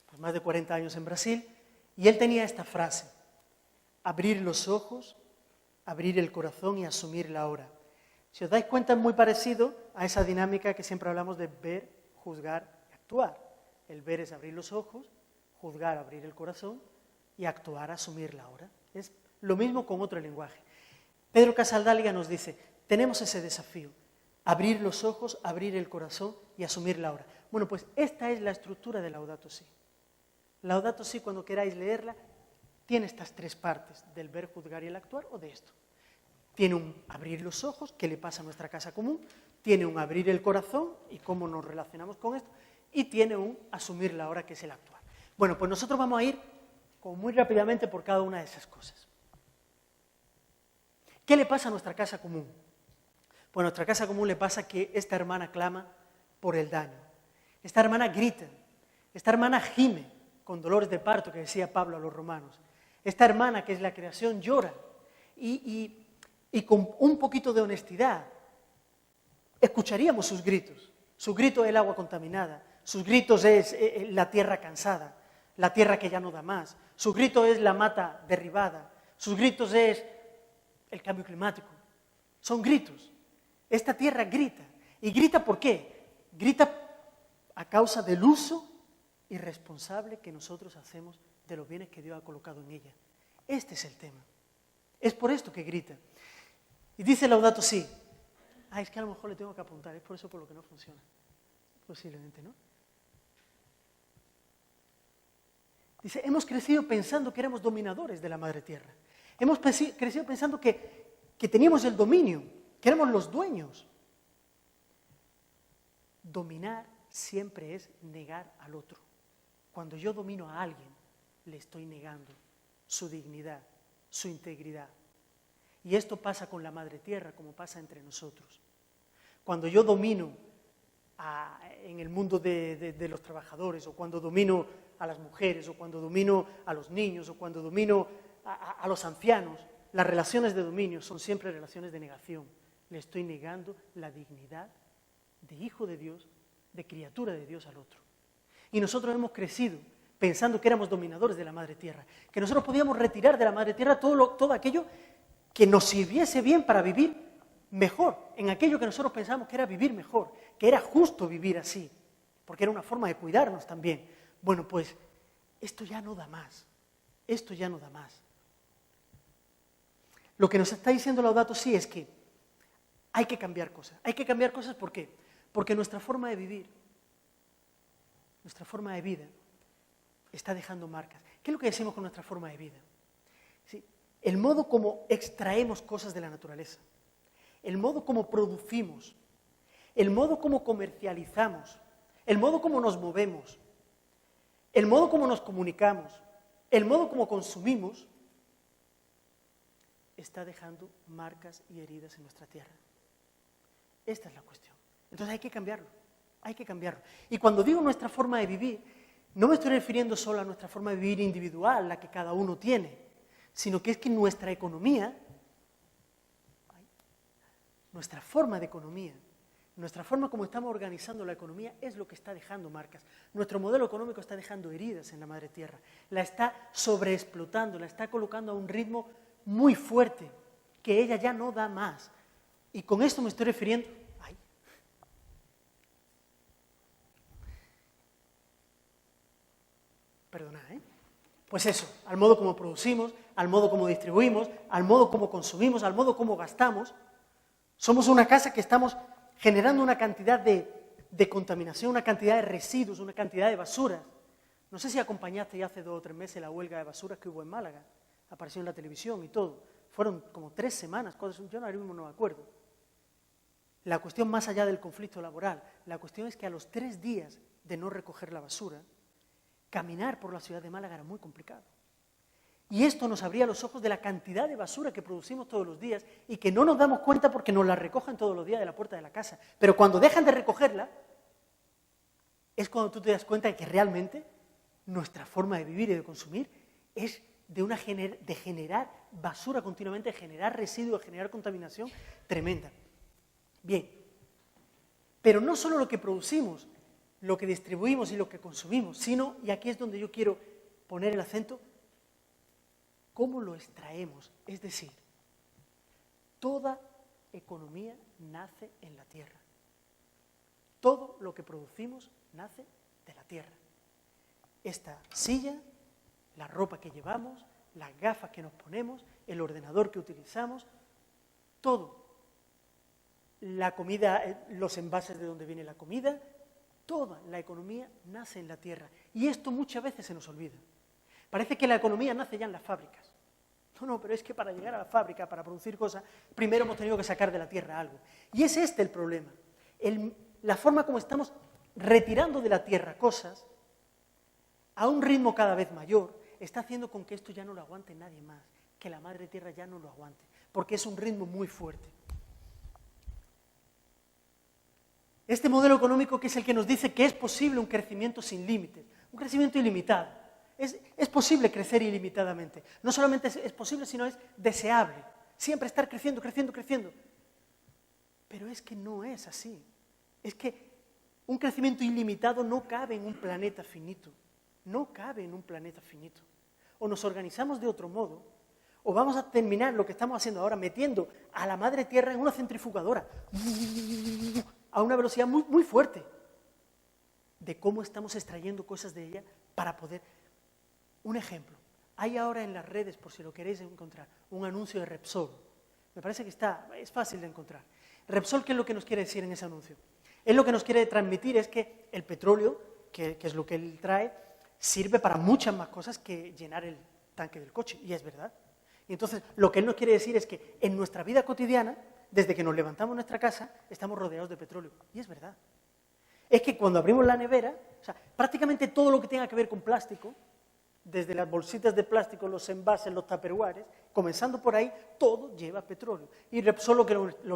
Speaker 1: pues, más de 40 años en Brasil, y él tenía esta frase: abrir los ojos, abrir el corazón y asumir la hora. Si os dais cuenta, es muy parecido a esa dinámica que siempre hablamos de ver, juzgar y actuar. El ver es abrir los ojos, juzgar, abrir el corazón y actuar, asumir la hora. Es lo mismo con otro lenguaje. Pedro Casaldáliga nos dice, tenemos ese desafío, abrir los ojos, abrir el corazón y asumir la hora. Bueno, pues esta es la estructura de Laudato Si. Laudato Si, cuando queráis leerla, tiene estas tres partes, del ver, juzgar y el actuar, o de esto. Tiene un abrir los ojos, qué le pasa a nuestra casa común, tiene un abrir el corazón y cómo nos relacionamos con esto, y tiene un asumir la hora, que es el actual. Bueno, pues nosotros vamos a ir como muy rápidamente por cada una de esas cosas. ¿Qué le pasa a nuestra casa común? Pues a nuestra casa común le pasa que esta hermana clama por el daño. Esta hermana grita, esta hermana gime con dolores de parto, que decía Pablo a los romanos. Esta hermana, que es la creación, llora y con un poquito de honestidad escucharíamos sus gritos. Su grito es el agua contaminada, sus gritos es la tierra cansada, la tierra que ya no da más, su grito es la mata derribada, sus gritos es el cambio climático. Son gritos. Esta tierra grita. ¿Y grita por qué? Grita a causa del uso irresponsable que nosotros hacemos de los bienes que Dios ha colocado en ella. Este es el tema. Es por esto que grita. Y dice Laudato Si. Es que a lo mejor le tengo que apuntar, es por eso por lo que no funciona. Posiblemente, ¿no? Dice, hemos crecido pensando que éramos dominadores de la Madre Tierra. Hemos crecido pensando que teníamos el dominio, que éramos los dueños. Dominar siempre es negar al otro. Cuando yo domino a alguien, le estoy negando su dignidad, su integridad. Y esto pasa con la Madre Tierra, como pasa entre nosotros. Cuando yo domino en el mundo de los trabajadores, o cuando domino a las mujeres, o cuando domino a los niños, o cuando domino a los ancianos, las relaciones de dominio son siempre relaciones de negación. Le estoy negando la dignidad de hijo de Dios, de criatura de Dios al otro. Y nosotros hemos crecido pensando que éramos dominadores de la Madre Tierra, que nosotros podíamos retirar de la Madre Tierra todo aquello que nos sirviese bien para vivir mejor, en aquello que nosotros pensábamos que era vivir mejor, que era justo vivir así, porque era una forma de cuidarnos también. Bueno, pues esto ya no da más, esto ya no da más. Lo que nos está diciendo Laudato Si es que hay que cambiar cosas. Hay que cambiar cosas, ¿por qué? Porque nuestra forma de vivir, nuestra forma de vida, está dejando marcas. ¿Qué es lo que decimos con nuestra forma de vida? ¿Sí? El modo como extraemos cosas de la naturaleza, el modo como producimos, el modo como comercializamos, el modo como nos movemos, el modo como nos comunicamos, el modo como consumimos, está dejando marcas y heridas en nuestra tierra. Esta es la cuestión. Entonces hay que cambiarlo, hay que cambiarlo. Y cuando digo nuestra forma de vivir, no me estoy refiriendo solo a nuestra forma de vivir individual, la que cada uno tiene, sino que es que nuestra economía, nuestra forma de economía, nuestra forma como estamos organizando la economía es lo que está dejando marcas. Nuestro modelo económico está dejando heridas en la Madre Tierra, la está sobreexplotando, la está colocando a un ritmo muy fuerte, que ella ya no da más. Y con esto me estoy refiriendo... Perdona, Pues eso, al modo como producimos, al modo como distribuimos, al modo como consumimos, al modo como gastamos. Somos una casa que estamos generando una cantidad de contaminación, una cantidad de residuos, una cantidad de basuras. No sé si acompañaste ya hace 2 o 3 meses la huelga de basuras que hubo en Málaga. Apareció en la televisión y todo. Fueron como 3 semanas, yo ahora mismo no me acuerdo. La cuestión más allá del conflicto laboral, la cuestión es que a los 3 días de no recoger la basura, caminar por la ciudad de Málaga era muy complicado. Y esto nos abría los ojos de la cantidad de basura que producimos todos los días y que no nos damos cuenta porque nos la recogen todos los días de la puerta de la casa. Pero cuando dejan de recogerla, es cuando tú te das cuenta de que realmente nuestra forma de vivir y de consumir es de generar basura continuamente, de generar residuos, de generar contaminación tremenda. Bien, pero no solo lo que producimos, lo que distribuimos y lo que consumimos, sino, y aquí es donde yo quiero poner el acento, cómo lo extraemos. Es decir, toda economía nace en la tierra. Todo lo que producimos nace de la tierra. Esta silla, la ropa que llevamos, las gafas que nos ponemos, el ordenador que utilizamos, todo. La comida, los envases de donde viene la comida, toda la economía nace en la tierra. Y esto muchas veces se nos olvida. Parece que la economía nace ya en las fábricas. No, pero es que para llegar a la fábrica, para producir cosas, primero hemos tenido que sacar de la tierra algo. Y es este el problema. La forma como estamos retirando de la tierra cosas, a un ritmo cada vez mayor, está haciendo con que esto ya no lo aguante nadie más, que la madre tierra ya no lo aguante, porque es un ritmo muy fuerte. Este modelo económico que es el que nos dice que es posible un crecimiento sin límites, un crecimiento ilimitado. Es posible crecer ilimitadamente. No solamente es posible, sino es deseable. Siempre estar creciendo, creciendo, creciendo. Pero es que no es así. Es que un crecimiento ilimitado no cabe en un planeta finito. No cabe en un planeta finito. O nos organizamos de otro modo, o vamos a terminar lo que estamos haciendo ahora, metiendo a la madre tierra en una centrifugadora a una velocidad muy, muy fuerte, de cómo estamos extrayendo cosas de ella para poder... Un ejemplo, hay ahora en las redes, por si lo queréis encontrar, un anuncio de Repsol. Me parece que es fácil de encontrar. Repsol, ¿qué es lo que nos quiere decir en ese anuncio? Él lo que nos quiere transmitir es que el petróleo, que es lo que él trae, sirve para muchas más cosas que llenar el tanque del coche, y es verdad. Y entonces, lo que él nos quiere decir es que en nuestra vida cotidiana, desde que nos levantamos en nuestra casa, estamos rodeados de petróleo, y es verdad. Es que cuando abrimos la nevera, o sea, prácticamente todo lo que tenga que ver con plástico, desde las bolsitas de plástico, los envases, los tupperwares, comenzando por ahí, todo lleva petróleo. Y Repsol lo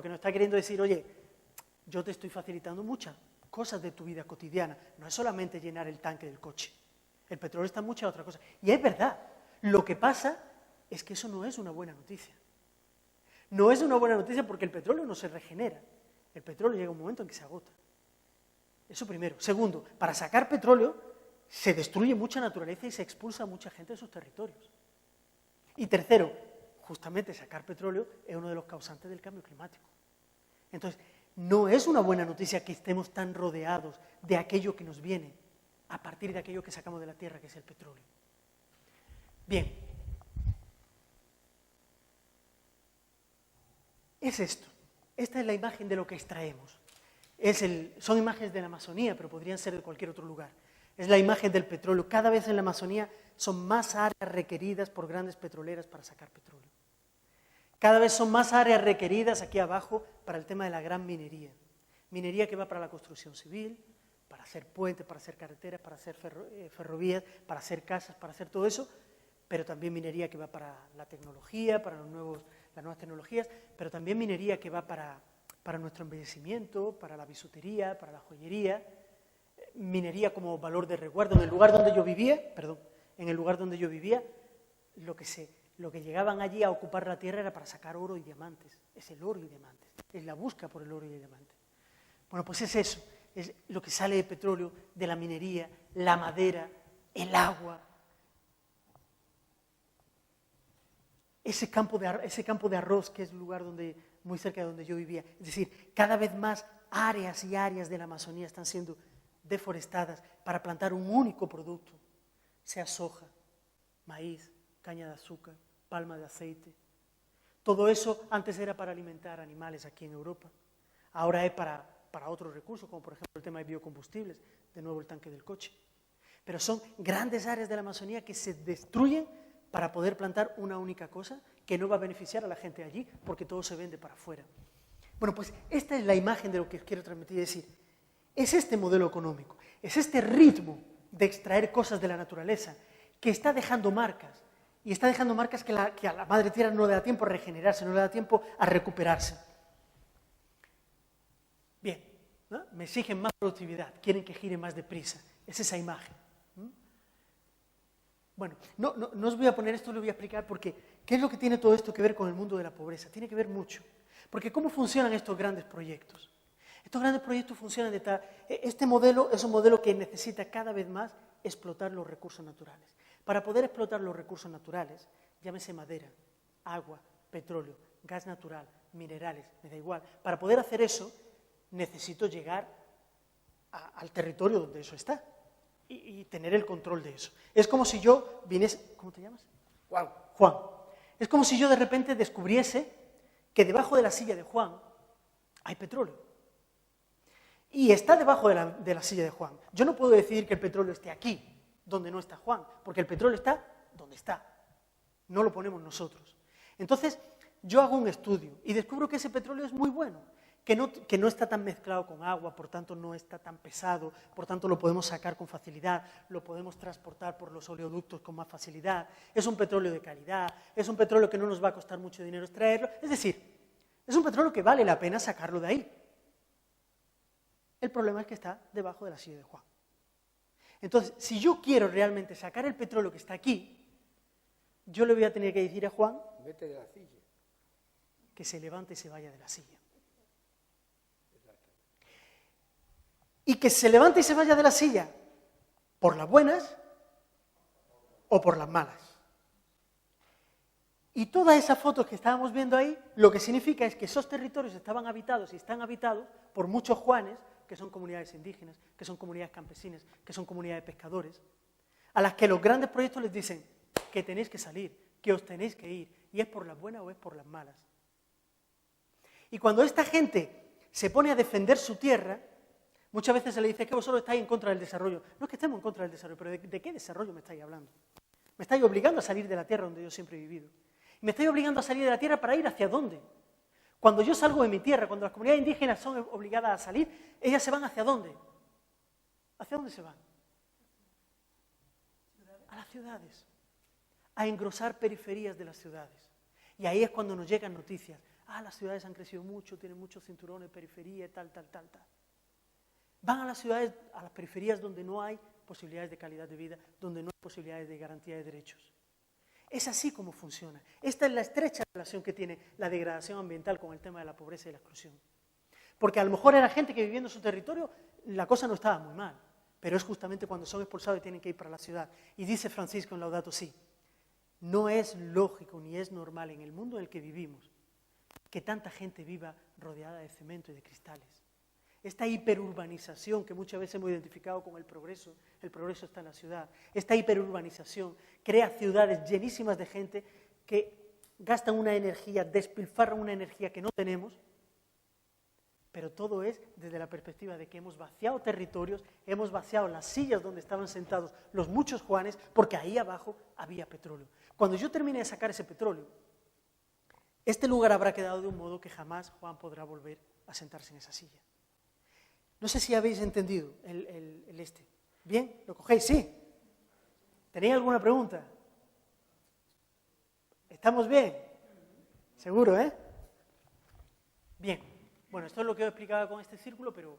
Speaker 1: que nos está queriendo decir, oye, yo te estoy facilitando muchas cosas de tu vida cotidiana, no es solamente llenar el tanque del coche. El petróleo está en muchas otras cosas. Y es verdad, lo que pasa es que eso no es una buena noticia. No es una buena noticia porque el petróleo no se regenera. El petróleo llega un momento en que se agota. Eso primero. Segundo, para sacar petróleo se destruye mucha naturaleza y se expulsa a mucha gente de sus territorios. Y tercero, justamente sacar petróleo es uno de los causantes del cambio climático. Entonces, no es una buena noticia que estemos tan rodeados de aquello que nos viene a partir de aquello que sacamos de la tierra, que es el petróleo. Bien. Es esto. Esta es la imagen de lo que extraemos. Son imágenes de la Amazonía, pero podrían ser de cualquier otro lugar. Es la imagen del petróleo. Cada vez en la Amazonía son más áreas requeridas por grandes petroleras para sacar petróleo. Cada vez son más áreas requeridas aquí abajo para el tema de la gran minería. Minería que va para la construcción civil, para hacer puentes, para hacer carreteras, para hacer ferrovías, para hacer casas, para hacer todo eso, pero también minería que va para la tecnología, para las nuevas tecnologías, pero también minería que va para nuestro embellecimiento, para la bisutería, para la joyería, minería como valor de resguardo. En el lugar donde yo vivía, lo que llegaban allí a ocupar la tierra era para sacar oro y diamantes. Es el oro y diamantes, es la búsqueda por el oro y diamantes. Bueno, pues es eso, es lo que sale de petróleo, de la minería, la madera, el agua. Ese campo de arroz, que es el lugar muy cerca de donde yo vivía. Es decir, cada vez más áreas y áreas de la Amazonía están siendo deforestadas para plantar un único producto, sea soja, maíz, caña de azúcar, palma de aceite. Todo eso antes era para alimentar animales aquí en Europa. Ahora es para otros recursos, como por ejemplo el tema de biocombustibles, de nuevo el tanque del coche. Pero son grandes áreas de la Amazonía que se destruyen para poder plantar una única cosa que no va a beneficiar a la gente allí, porque todo se vende para afuera. Bueno, pues esta es la imagen de lo que os quiero transmitir, es decir, es este modelo económico, es este ritmo de extraer cosas de la naturaleza que está dejando marcas, y está dejando marcas que a la madre tierra no le da tiempo a regenerarse, no le da tiempo a recuperarse. Bien, ¿no? Me exigen más productividad, quieren que gire más deprisa, es esa imagen. Bueno, no os voy a poner esto, lo voy a explicar porque ¿qué es lo que tiene todo esto que ver con el mundo de la pobreza? Tiene que ver mucho, porque ¿cómo funcionan estos grandes proyectos? Estos grandes proyectos funcionan de tal... Este modelo es un modelo que necesita cada vez más explotar los recursos naturales. Para poder explotar los recursos naturales, llámese madera, agua, petróleo, gas natural, minerales, me da igual. Para poder hacer eso, necesito llegar al territorio donde eso está y tener el control de eso. Es como si yo viniese... ¿Cómo te llamas? Juan. Es como si yo de repente descubriese que debajo de la silla de Juan hay petróleo. Y está debajo de la silla de Juan. Yo no puedo decidir que el petróleo esté aquí, donde no está Juan, porque el petróleo está donde está. no lo ponemos nosotros. Entonces, yo hago un estudio y descubro que ese petróleo es muy bueno, que no está tan mezclado con agua, por tanto no está tan pesado, por tanto lo podemos sacar con facilidad, lo podemos transportar por los oleoductos con más facilidad, es un petróleo de calidad, es un petróleo que no nos va a costar mucho dinero extraerlo, es decir, es un petróleo que vale la pena sacarlo de ahí. El problema es que está debajo de la silla de Juan. Entonces, si yo quiero realmente sacar el petróleo que está aquí, yo le voy a tener que decir a Juan,
Speaker 4: vete de la silla.
Speaker 1: Que se levante y se vaya de la silla. Y que se levante y se vaya de la silla por las buenas o por las malas. Y todas esas fotos que estábamos viendo ahí, lo que significa es que esos territorios estaban habitados y están habitados por muchos Juanes, que son comunidades indígenas, que son comunidades campesinas, que son comunidades de pescadores, a las que los grandes proyectos les dicen que tenéis que salir, que os tenéis que ir, y es por las buenas o es por las malas. Y cuando esta gente se pone a defender su tierra, muchas veces se le dice que vosotros estáis en contra del desarrollo. No es que estemos en contra del desarrollo, pero ¿de qué desarrollo me estáis hablando? Me estáis obligando a salir de la tierra donde yo siempre he vivido. Y me estáis obligando a salir de la tierra para ir ¿hacia dónde? Cuando yo salgo de mi tierra, cuando las comunidades indígenas son obligadas a salir, ellas se van ¿hacia dónde? ¿Hacia dónde se van? A las ciudades. A engrosar periferias de las ciudades. Y ahí es cuando nos llegan noticias. Las ciudades han crecido mucho, tienen muchos cinturones, periferia, tal. Van a las ciudades, a las periferias donde no hay posibilidades de calidad de vida, donde no hay posibilidades de garantía de derechos. Es así como funciona. Esta es la estrecha relación que tiene la degradación ambiental con el tema de la pobreza y la exclusión. Porque a lo mejor era gente que viviendo en su territorio, la cosa no estaba muy mal, pero es justamente cuando son expulsados y tienen que ir para la ciudad. Y dice Francisco en Laudato Si, no es lógico ni es normal en el mundo en el que vivimos que tanta gente viva rodeada de cemento y de cristales. Esta hiperurbanización que muchas veces hemos identificado con el progreso está en la ciudad, esta hiperurbanización crea ciudades llenísimas de gente que gastan una energía, despilfarran una energía que no tenemos, pero todo es desde la perspectiva de que hemos vaciado territorios, hemos vaciado las sillas donde estaban sentados los muchos Juanes, porque ahí abajo había petróleo. Cuando yo termine de sacar ese petróleo, este lugar habrá quedado de un modo que jamás Juan podrá volver a sentarse en esa silla. No sé si habéis entendido el este. ¿Bien? ¿Lo cogéis? Sí. ¿Tenéis alguna pregunta? ¿Estamos bien? Seguro, ¿eh? Bien. Bueno, esto es lo que os explicaba con este círculo, pero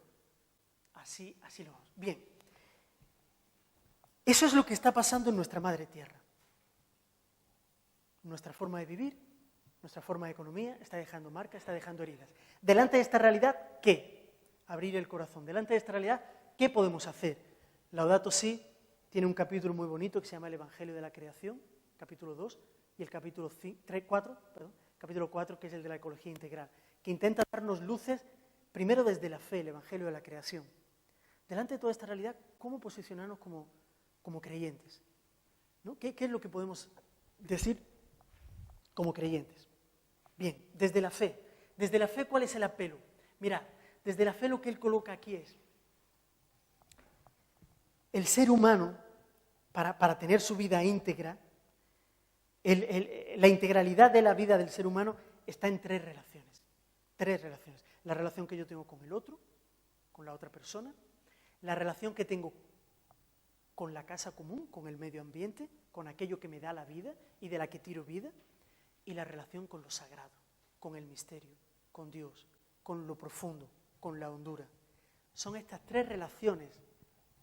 Speaker 1: así lo vamos. Bien. Eso es lo que está pasando en nuestra madre tierra. Nuestra forma de vivir, nuestra forma de economía está dejando marcas, está dejando heridas. Delante de esta realidad, ¿qué? Abrir el corazón. Delante de esta realidad, ¿qué podemos hacer? Laudato Si tiene un capítulo muy bonito que se llama El Evangelio de la Creación, capítulo 2, y el capítulo 4, que es el de la ecología integral, que intenta darnos luces, primero desde la fe, el Evangelio de la Creación. Delante de toda esta realidad, ¿cómo posicionarnos como creyentes? ¿No? ¿Qué es lo que podemos decir como creyentes? Bien, desde la fe. Desde la fe, ¿cuál es el apelo? Mirad, desde la fe lo que él coloca aquí es el ser humano, para tener su vida íntegra, la integralidad de la vida del ser humano está en tres relaciones. La relación que yo tengo con el otro, con la otra persona, la relación que tengo con la casa común, con el medio ambiente, con aquello que me da la vida y de la que tiro vida, y la relación con lo sagrado, con el misterio, con Dios, con lo profundo, con la hondura. Son estas tres relaciones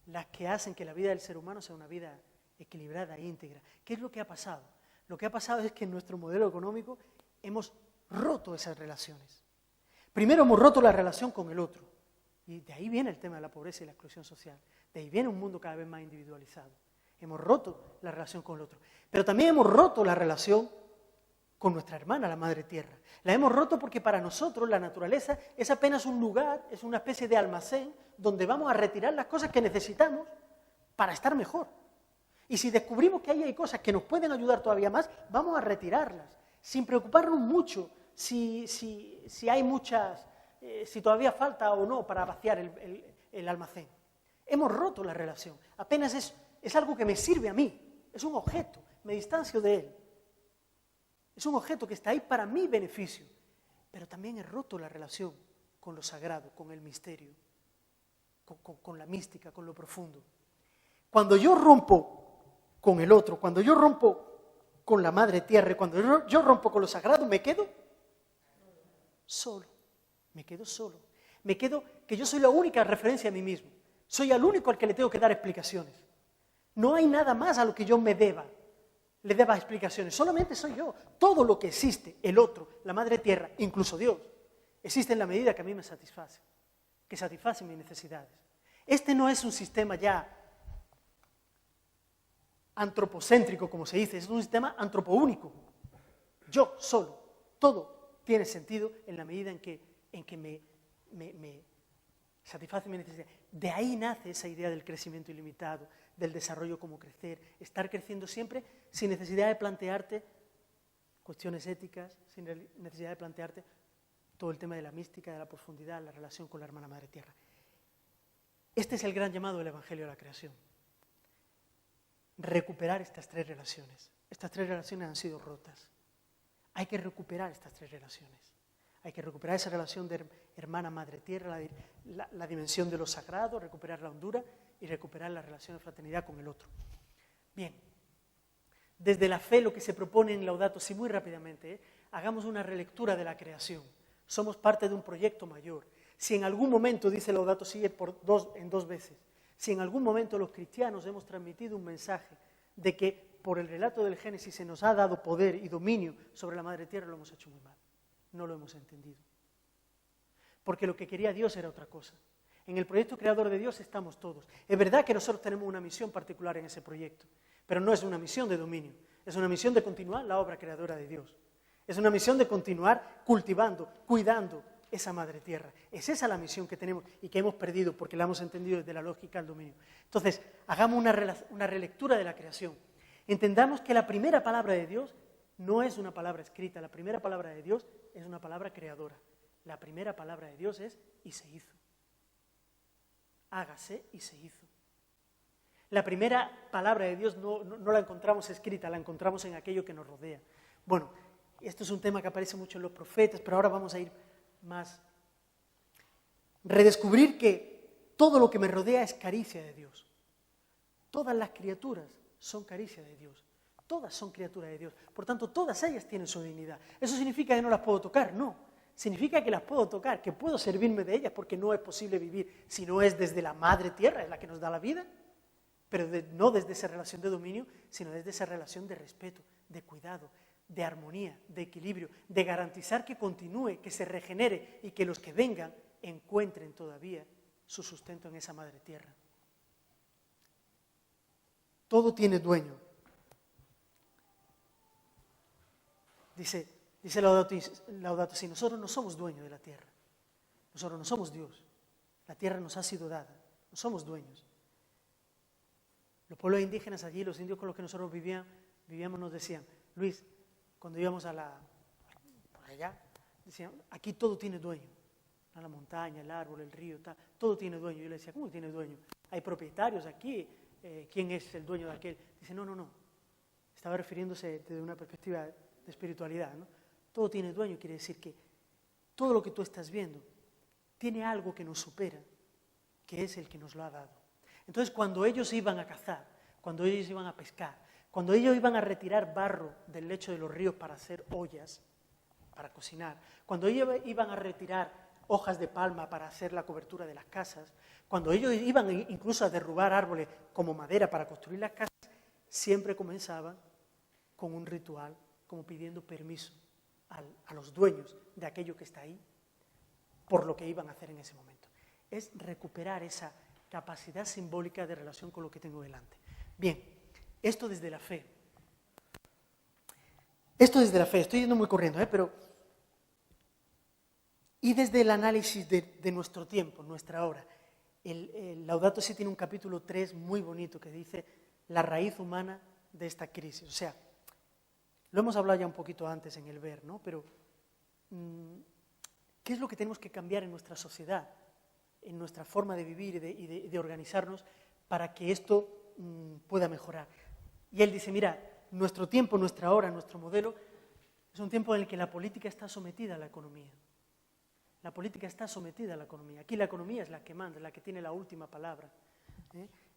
Speaker 1: las que hacen que la vida del ser humano sea una vida equilibrada e íntegra. ¿Qué es lo que ha pasado? Lo que ha pasado es que en nuestro modelo económico hemos roto esas relaciones. Primero hemos roto la relación con el otro, y de ahí viene el tema de la pobreza y la exclusión social. De ahí viene un mundo cada vez más individualizado. Hemos roto la relación con el otro. Pero también hemos roto la relación con nuestra hermana, la Madre Tierra. La hemos roto porque para nosotros la naturaleza es apenas un lugar, es una especie de almacén donde vamos a retirar las cosas que necesitamos para estar mejor. Y si descubrimos que ahí hay cosas que nos pueden ayudar todavía más, vamos a retirarlas, sin preocuparnos mucho si hay muchas, si todavía falta o no para vaciar el almacén. Hemos roto la relación, apenas es algo que me sirve a mí, es un objeto, me distancio de él. Es un objeto que está ahí para mi beneficio, pero también he roto la relación con lo sagrado, con el misterio, con la mística, con lo profundo. Cuando yo rompo con el otro, cuando yo rompo con la madre tierra, cuando yo rompo con lo sagrado, me quedo solo, me quedo solo. Me quedo que yo soy la única referencia a mí mismo. Soy el único al que le tengo que dar explicaciones. No hay nada más a lo que yo le deba explicaciones. Solamente soy yo. Todo lo que existe, el otro, la madre tierra, incluso Dios, existe en la medida que a mí me satisface, que satisface mis necesidades. Este no es un sistema ya antropocéntrico, como se dice, es un sistema antropoúnico. Yo solo. Todo tiene sentido en la medida en que me satisface mi necesidad. De ahí nace esa idea del crecimiento ilimitado, del desarrollo como crecer, estar creciendo siempre sin necesidad de plantearte cuestiones éticas, sin necesidad de plantearte todo el tema de la mística, de la profundidad, la relación con la hermana madre tierra. Este es el gran llamado del Evangelio de la creación. Recuperar estas tres relaciones. Estas tres relaciones han sido rotas. Hay que recuperar estas tres relaciones. Hay que recuperar esa relación de hermana madre tierra, la dimensión de lo sagrado, recuperar la hondura y recuperar la relación de fraternidad con el otro. Bien, desde la fe lo que se propone en Laudato Si, muy rápidamente, hagamos una relectura de la creación. Somos parte de un proyecto mayor. Si en algún momento, dice Laudato Si en dos veces, si en algún momento los cristianos hemos transmitido un mensaje de que por el relato del Génesis se nos ha dado poder y dominio sobre la madre tierra, lo hemos hecho muy mal. No lo hemos entendido. Porque lo que quería Dios era otra cosa. En el proyecto creador de Dios estamos todos. Es verdad que nosotros tenemos una misión particular en ese proyecto, pero no es una misión de dominio, es una misión de continuar la obra creadora de Dios. Es una misión de continuar cultivando, cuidando esa madre tierra. Es esa la misión que tenemos y que hemos perdido porque la hemos entendido desde la lógica del dominio. Entonces, hagamos una relectura de la creación. Entendamos que la primera palabra de Dios no es una palabra escrita, la primera palabra de Dios es una palabra creadora. La primera palabra de Dios es y se hizo. Hágase y se hizo. La primera palabra de Dios no la encontramos escrita, la encontramos en aquello que nos rodea. Bueno, esto es un tema que aparece mucho en los profetas, pero ahora vamos a ir más. Redescubrir que todo lo que me rodea es caricia de Dios. Todas las criaturas son caricia de Dios. Todas son criaturas de Dios. Por tanto, todas ellas tienen su dignidad. ¿Eso significa que no las puedo tocar? No. Significa que las puedo tocar, que puedo servirme de ellas, porque no es posible vivir si no es desde la madre tierra, es la que nos da la vida, pero no desde esa relación de dominio, sino desde esa relación de respeto, de cuidado, de armonía, de equilibrio, de garantizar que continúe, que se regenere y que los que vengan encuentren todavía su sustento en esa madre tierra. Todo tiene dueño. Dice Laudato Si, nosotros no somos dueños de la tierra. Nosotros no somos Dios. La tierra nos ha sido dada. No somos dueños. Los pueblos indígenas allí, los indios con los que nosotros vivíamos, nos decían, Luis, cuando íbamos por allá, decían, aquí todo tiene dueño. La montaña, el árbol, el río, todo tiene dueño. Yo le decía, ¿cómo tiene dueño? Hay propietarios aquí. ¿Quién es el dueño de aquel? Dice, no. Estaba refiriéndose desde una perspectiva de espiritualidad, ¿no? Todo tiene dueño, quiere decir que todo lo que tú estás viendo tiene algo que nos supera, que es el que nos lo ha dado. Entonces, cuando ellos iban a cazar, cuando ellos iban a pescar, cuando ellos iban a retirar barro del lecho de los ríos para hacer ollas, para cocinar, cuando ellos iban a retirar hojas de palma para hacer la cobertura de las casas, cuando ellos iban incluso a derrubar árboles como madera para construir las casas, siempre comenzaban con un ritual, como pidiendo permiso a los dueños de aquello que está ahí, por lo que iban a hacer en ese momento. Es recuperar esa capacidad simbólica de relación con lo que tengo delante. Bien, esto desde la fe. Estoy yendo muy corriendo, pero... Y desde el análisis de nuestro tiempo, nuestra hora. El Laudato Si tiene un capítulo 3 muy bonito que dice la raíz humana de esta crisis. O sea, lo hemos hablado ya un poquito antes en el ver, ¿no? Pero, ¿qué es lo que tenemos que cambiar en nuestra sociedad, en nuestra forma de vivir y de organizarnos para que esto pueda mejorar? Y él dice, mira, nuestro tiempo, nuestra hora, nuestro modelo Es un tiempo en el que la política está sometida a la economía. La política está sometida a la economía. Aquí la economía es la que manda, la que tiene la última palabra.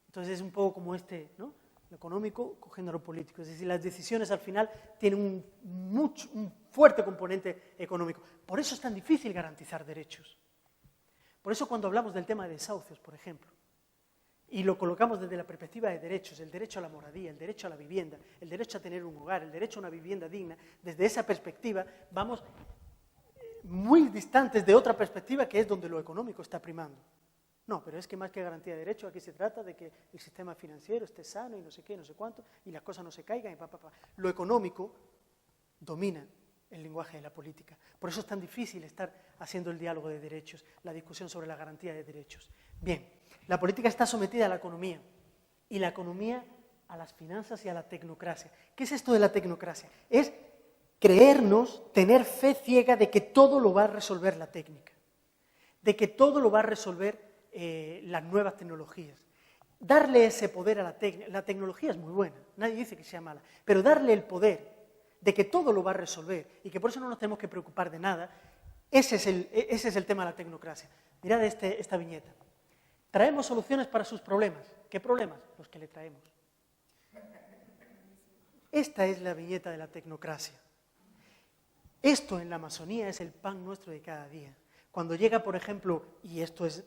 Speaker 1: Entonces es un poco como ¿no? Lo económico cogiendo a lo político. Es decir, las decisiones al final tienen un fuerte componente económico. Por eso es tan difícil garantizar derechos. Por eso cuando hablamos del tema de desahucios, por ejemplo, y lo colocamos desde la perspectiva de derechos, el derecho a la moradía, el derecho a la vivienda, el derecho a tener un hogar, el derecho a una vivienda digna, desde esa perspectiva vamos muy distantes de otra perspectiva que es donde lo económico está primando. No, pero es que más que garantía de derechos, aquí se trata de que el sistema financiero esté sano y no sé qué, no sé cuánto, y las cosas no se caigan y pa. Lo económico domina el lenguaje de la política. Por eso es tan difícil estar haciendo el diálogo de derechos, la discusión sobre la garantía de derechos. Bien, la política está sometida a la economía, y la economía a las finanzas y a la tecnocracia. ¿Qué es esto de la tecnocracia? Es creernos, tener fe ciega de que todo lo va a resolver la técnica, de que todo lo va a resolver las nuevas tecnologías. Darle ese poder a la tecnología es muy buena, nadie dice que sea mala, pero darle el poder de que todo lo va a resolver y que por eso no nos tenemos que preocupar de nada, ese es el tema de la tecnocracia. Mirad esta viñeta. Traemos soluciones para sus problemas. ¿Qué problemas? Los que le traemos. Esta es la viñeta de la tecnocracia. Esto en la Amazonía es el pan nuestro de cada día. Cuando llega, por ejemplo, y esto es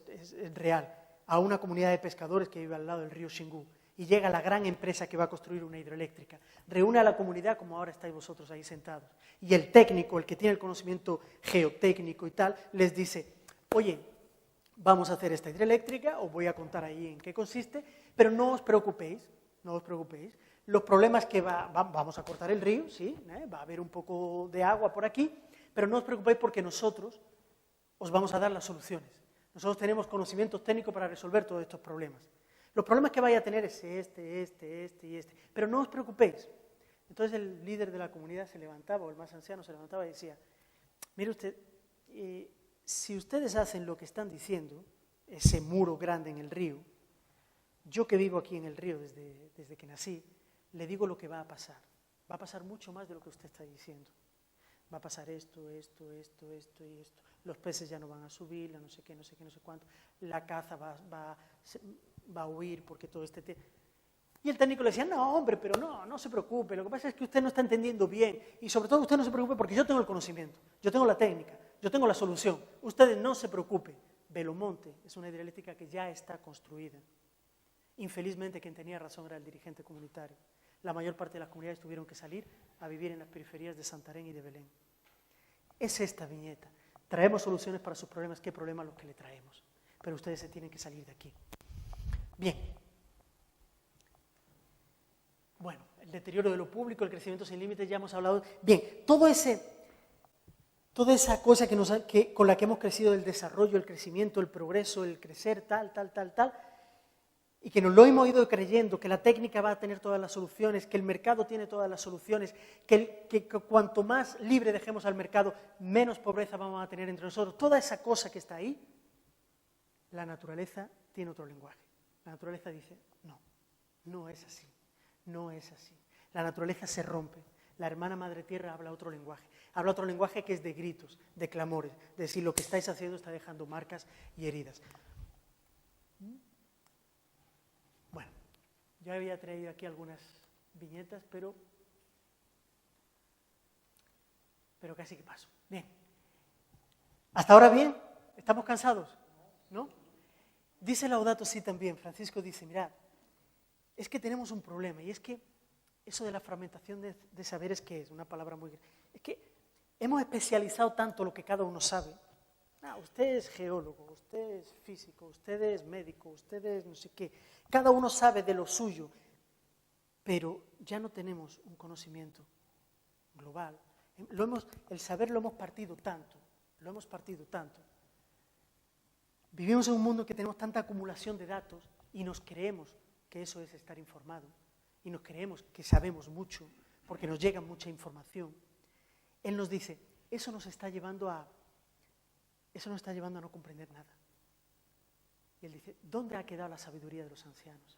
Speaker 1: real, a una comunidad de pescadores que vive al lado del río Xingu, y llega la gran empresa que va a construir una hidroeléctrica, reúne a la comunidad como ahora estáis vosotros ahí sentados, y el técnico, el que tiene el conocimiento geotécnico y tal, les dice, oye, vamos a hacer esta hidroeléctrica, os voy a contar ahí en qué consiste, pero no os preocupéis, los problemas que vamos a cortar el río, sí, va a haber un poco de agua por aquí, pero no os preocupéis porque nosotros os vamos a dar las soluciones. Nosotros tenemos conocimiento técnico para resolver todos estos problemas. Los problemas que vaya a tener es este y este, pero no os preocupéis. Entonces el líder de la comunidad se levantaba, o el más anciano se levantaba y decía, mire usted, si ustedes hacen lo que están diciendo, ese muro grande en el río, yo que vivo aquí en el río desde que nací, le digo lo que va a pasar. Va a pasar mucho más de lo que usted está diciendo. Va a pasar esto y esto. Los peces ya no van a subir, no sé qué, no sé cuánto. La caza va a huir porque todo este tema. Y el técnico le decía, no, hombre, pero no se preocupe. Lo que pasa es que usted no está entendiendo bien. Y sobre todo usted no se preocupe porque yo tengo el conocimiento, yo tengo la técnica, yo tengo la solución. Ustedes no se preocupen. Belomonte es una hidroeléctrica que ya está construida. Infelizmente quien tenía razón era el dirigente comunitario. La mayor parte de las comunidades tuvieron que salir a vivir en las periferias de Santarém y de Belén. Es esta viñeta. Traemos soluciones para sus problemas. ¿Qué problemas los que le traemos? Pero ustedes se tienen que salir de aquí. Bien. Bueno, el deterioro de lo público, el crecimiento sin límites, ya hemos hablado. Bien, toda esa cosa con la que hemos crecido, el desarrollo, el crecimiento, el progreso, el crecer, tal, y que nos lo hemos ido creyendo, que la técnica va a tener todas las soluciones, que el mercado tiene todas las soluciones, que cuanto más libre dejemos al mercado, menos pobreza vamos a tener entre nosotros. Toda esa cosa que está ahí, la naturaleza tiene otro lenguaje. La naturaleza dice, no es así, no es así. La naturaleza se rompe. La hermana Madre Tierra habla otro lenguaje que es de gritos, de clamores, de decir lo que estáis haciendo está dejando marcas y heridas. Bueno, yo había traído aquí algunas viñetas, pero casi que paso. Bien. ¿Hasta ahora bien? ¿Estamos cansados? ¿No? Dice Laudato Si también, Francisco dice, mirad, es que tenemos un problema, y es que eso de la fragmentación de saberes, ¿qué es? Una palabra muy grande. Es que hemos especializado tanto lo que cada uno sabe. Usted es geólogo, usted es físico, usted es médico, usted es no sé qué. Cada uno sabe de lo suyo, pero ya no tenemos un conocimiento global. El saber lo hemos partido tanto. Vivimos en un mundo en que tenemos tanta acumulación de datos y nos creemos que eso es estar informado y nos creemos que sabemos mucho porque nos llega mucha información. Él nos dice, eso nos está llevando a no comprender nada. Y él dice, ¿dónde ha quedado la sabiduría de los ancianos?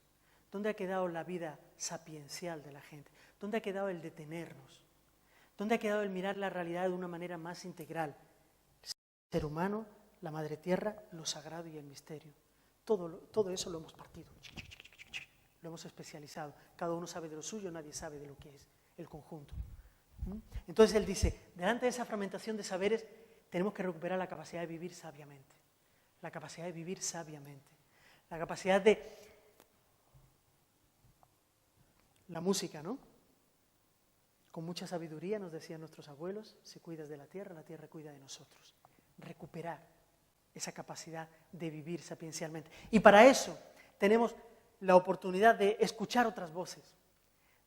Speaker 1: ¿Dónde ha quedado la vida sapiencial de la gente? ¿Dónde ha quedado el detenernos? ¿Dónde ha quedado el mirar la realidad de una manera más integral? El ser humano, la madre tierra, lo sagrado y el misterio. Todo eso lo hemos partido, lo hemos especializado. Cada uno sabe de lo suyo, nadie sabe de lo que es el conjunto. Entonces él dice, delante de esa fragmentación de saberes, tenemos que recuperar la capacidad de vivir sabiamente. La capacidad de vivir sabiamente. La capacidad de... La música, ¿no? Con mucha sabiduría, nos decían nuestros abuelos, si cuidas de la tierra cuida de nosotros. Recuperar esa capacidad de vivir sapiencialmente. Y para eso tenemos la oportunidad de escuchar otras voces,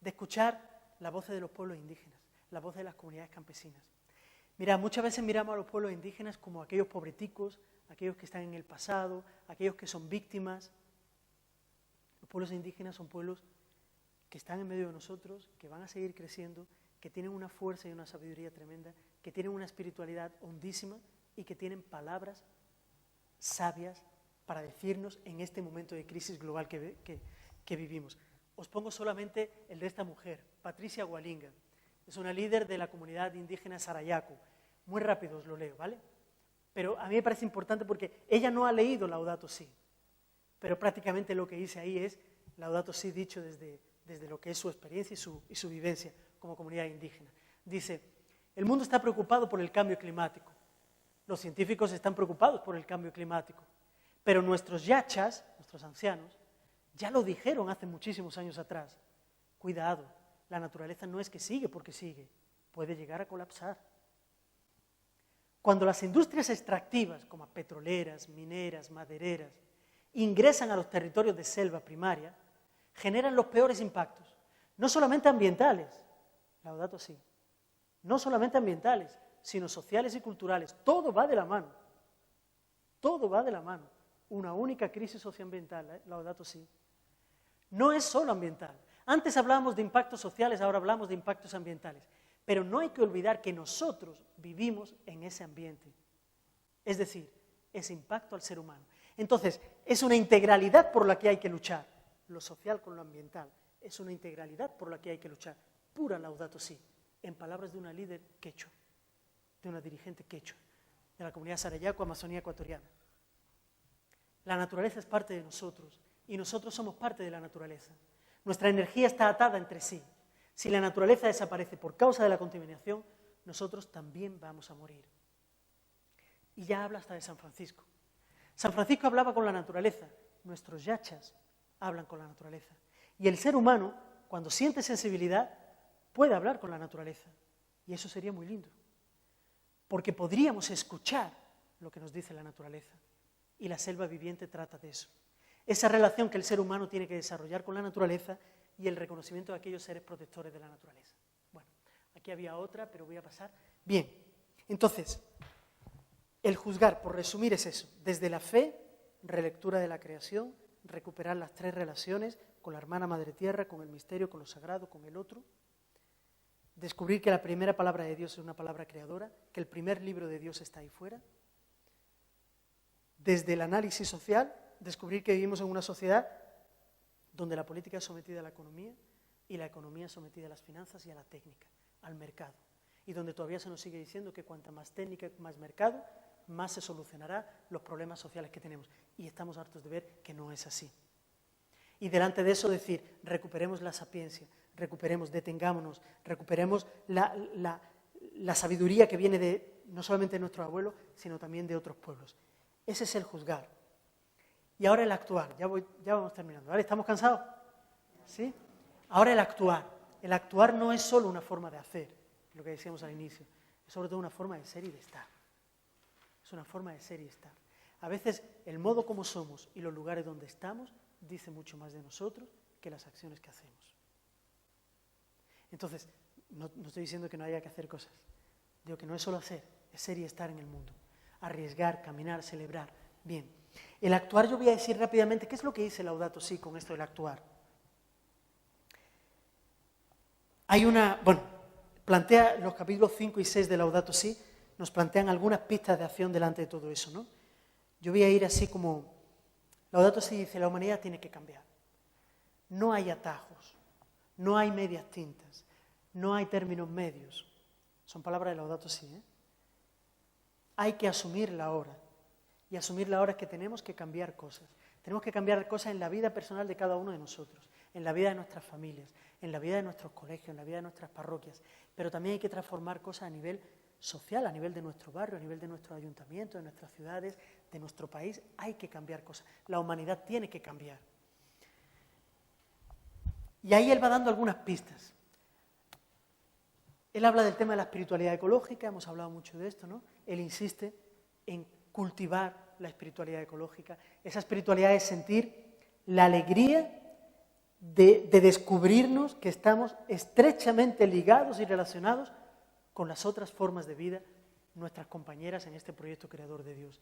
Speaker 1: de escuchar las voces de los pueblos indígenas, las voces de las comunidades campesinas. Mira, muchas veces miramos a los pueblos indígenas como aquellos pobreticos, aquellos que están en el pasado, aquellos que son víctimas. Los pueblos indígenas son pueblos que están en medio de nosotros, que van a seguir creciendo, que tienen una fuerza y una sabiduría tremenda, que tienen una espiritualidad hondísima y que tienen palabras sabias para decirnos en este momento de crisis global que vivimos. Os pongo solamente el de esta mujer, Patricia Gualinga. Es una líder de la comunidad indígena Sarayaku. Muy rápido os lo leo, ¿vale? Pero a mí me parece importante porque ella no ha leído Laudato Si, pero prácticamente lo que dice ahí es Laudato Si dicho desde lo que es su experiencia y su vivencia como comunidad indígena. Dice, el mundo está preocupado por el cambio climático. Los científicos están preocupados por el cambio climático. Pero nuestros yachas, nuestros ancianos, ya lo dijeron hace muchísimos años atrás. Cuidado, la naturaleza no es que sigue porque sigue, puede llegar a colapsar. Cuando las industrias extractivas, como petroleras, mineras, madereras, ingresan a los territorios de selva primaria, generan los peores impactos, no solamente ambientales, Laudato Si, no solamente ambientales, sino sociales y culturales. Todo va de la mano, todo va de la mano. Una única crisis socioambiental, Laudato Si. No es solo ambiental. Antes hablábamos de impactos sociales, ahora hablamos de impactos ambientales. Pero no hay que olvidar que nosotros vivimos en ese ambiente. Es decir, ese impacto al ser humano. Entonces, es una integralidad por la que hay que luchar. Lo social con lo ambiental. Es una integralidad por la que hay que luchar. Pura Laudato Si. En palabras de una líder quechua, de una dirigente quechua, de la comunidad Sarayaku, Amazonía ecuatoriana. La naturaleza es parte de nosotros y nosotros somos parte de la naturaleza. Nuestra energía está atada entre sí. Si la naturaleza desaparece por causa de la contaminación, nosotros también vamos a morir. Y ya habla hasta de San Francisco. San Francisco hablaba con la naturaleza, nuestros yachas hablan con la naturaleza. Y el ser humano, cuando siente sensibilidad, puede hablar con la naturaleza. Y eso sería muy lindo. Porque podríamos escuchar lo que nos dice la naturaleza. Y la selva viviente trata de eso. Esa relación que el ser humano tiene que desarrollar con la naturaleza y el reconocimiento de aquellos seres protectores de la naturaleza. Bueno, aquí había otra, pero voy a pasar. Bien, entonces, el juzgar, por resumir, es eso. Desde la fe, relectura de la creación, recuperar las tres relaciones con la hermana madre tierra, con el misterio, con lo sagrado, con el otro. Descubrir que la primera palabra de Dios es una palabra creadora, que el primer libro de Dios está ahí fuera. Desde el análisis social, descubrir que vivimos en una sociedad donde la política es sometida a la economía y la economía es sometida a las finanzas y a la técnica, al mercado. Y donde todavía se nos sigue diciendo que cuanta más técnica y más mercado, más se solucionará los problemas sociales que tenemos. Y estamos hartos de ver que no es así. Y delante de eso decir, recuperemos la sapiencia, recuperemos, detengámonos, recuperemos la sabiduría que viene de no solamente de nuestros abuelos, sino también de otros pueblos. Ese es el juzgar. Y ahora el actuar. Ya vamos terminando. ¿Vale? ¿Estamos cansados? ¿Sí? Ahora el actuar. El actuar no es solo una forma de hacer, lo que decíamos al inicio. Es sobre todo una forma de ser y de estar. Es una forma de ser y estar. A veces el modo como somos y los lugares donde estamos dice mucho más de nosotros que las acciones que hacemos. Entonces, no estoy diciendo que no haya que hacer cosas. Digo que no es solo hacer, es ser y estar en el mundo. Arriesgar, caminar, celebrar. Bien. El actuar, yo voy a decir rápidamente, ¿qué es lo que dice Laudato Si con esto del actuar? Plantea los capítulos 5 y 6 de Laudato Si, nos plantean algunas pistas de acción delante de todo eso, ¿no? Yo voy a ir así como, Laudato Si dice, la humanidad tiene que cambiar. No hay atajos, no hay medias tintas, no hay términos medios. Son palabras de Laudato Si, ¿eh? Hay que asumirla ahora. Y asumirla ahora es que tenemos que cambiar cosas. Tenemos que cambiar cosas en la vida personal de cada uno de nosotros, en la vida de nuestras familias, en la vida de nuestros colegios, en la vida de nuestras parroquias. Pero también hay que transformar cosas a nivel social, a nivel de nuestro barrio, a nivel de nuestro ayuntamiento, de nuestras ciudades, de nuestro país. Hay que cambiar cosas. La humanidad tiene que cambiar. Y ahí él va dando algunas pistas. Él habla del tema de la espiritualidad ecológica, hemos hablado mucho de esto, ¿no? Él insiste en cultivar la espiritualidad ecológica. Esa espiritualidad es sentir la alegría de descubrirnos que estamos estrechamente ligados y relacionados con las otras formas de vida, nuestras compañeras en este proyecto creador de Dios.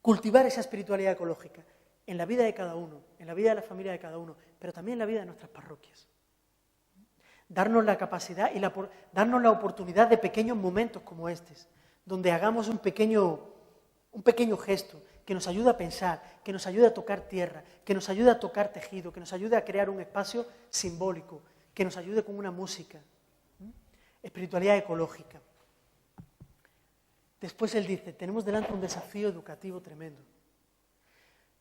Speaker 1: Cultivar esa espiritualidad ecológica en la vida de cada uno, en la vida de la familia de cada uno, pero también en la vida de nuestras parroquias. Darnos la capacidad y darnos la oportunidad de pequeños momentos como estos, donde hagamos un pequeño gesto que nos ayude a pensar, que nos ayude a tocar tierra, que nos ayude a tocar tejido, que nos ayude a crear un espacio simbólico, que nos ayude con una música. Espiritualidad ecológica. Después él dice, tenemos delante un desafío educativo tremendo.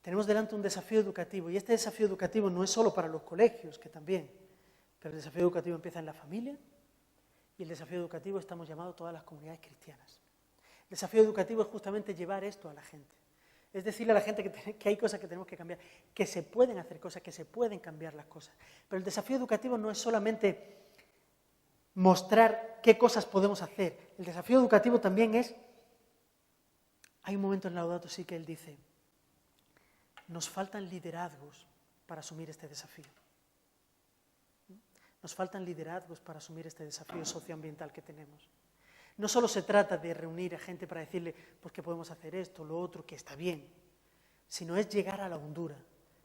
Speaker 1: Tenemos delante un desafío educativo, y este desafío educativo no es solo para los colegios, que también, pero el desafío educativo empieza en la familia, y el desafío educativo estamos llamados todas las comunidades cristianas. El desafío educativo es justamente llevar esto a la gente. Es decirle a la gente que hay cosas que tenemos que cambiar, que se pueden hacer cosas, que se pueden cambiar las cosas. Pero el desafío educativo no es solamente mostrar qué cosas podemos hacer. El desafío educativo también es... Hay un momento en Laudato Si que él dice, nos faltan liderazgos para asumir este desafío. Nos faltan liderazgos para asumir este desafío socioambiental que tenemos. No solo se trata de reunir a gente para decirle pues que podemos hacer esto, lo otro, que está bien, sino es llegar a la hondura,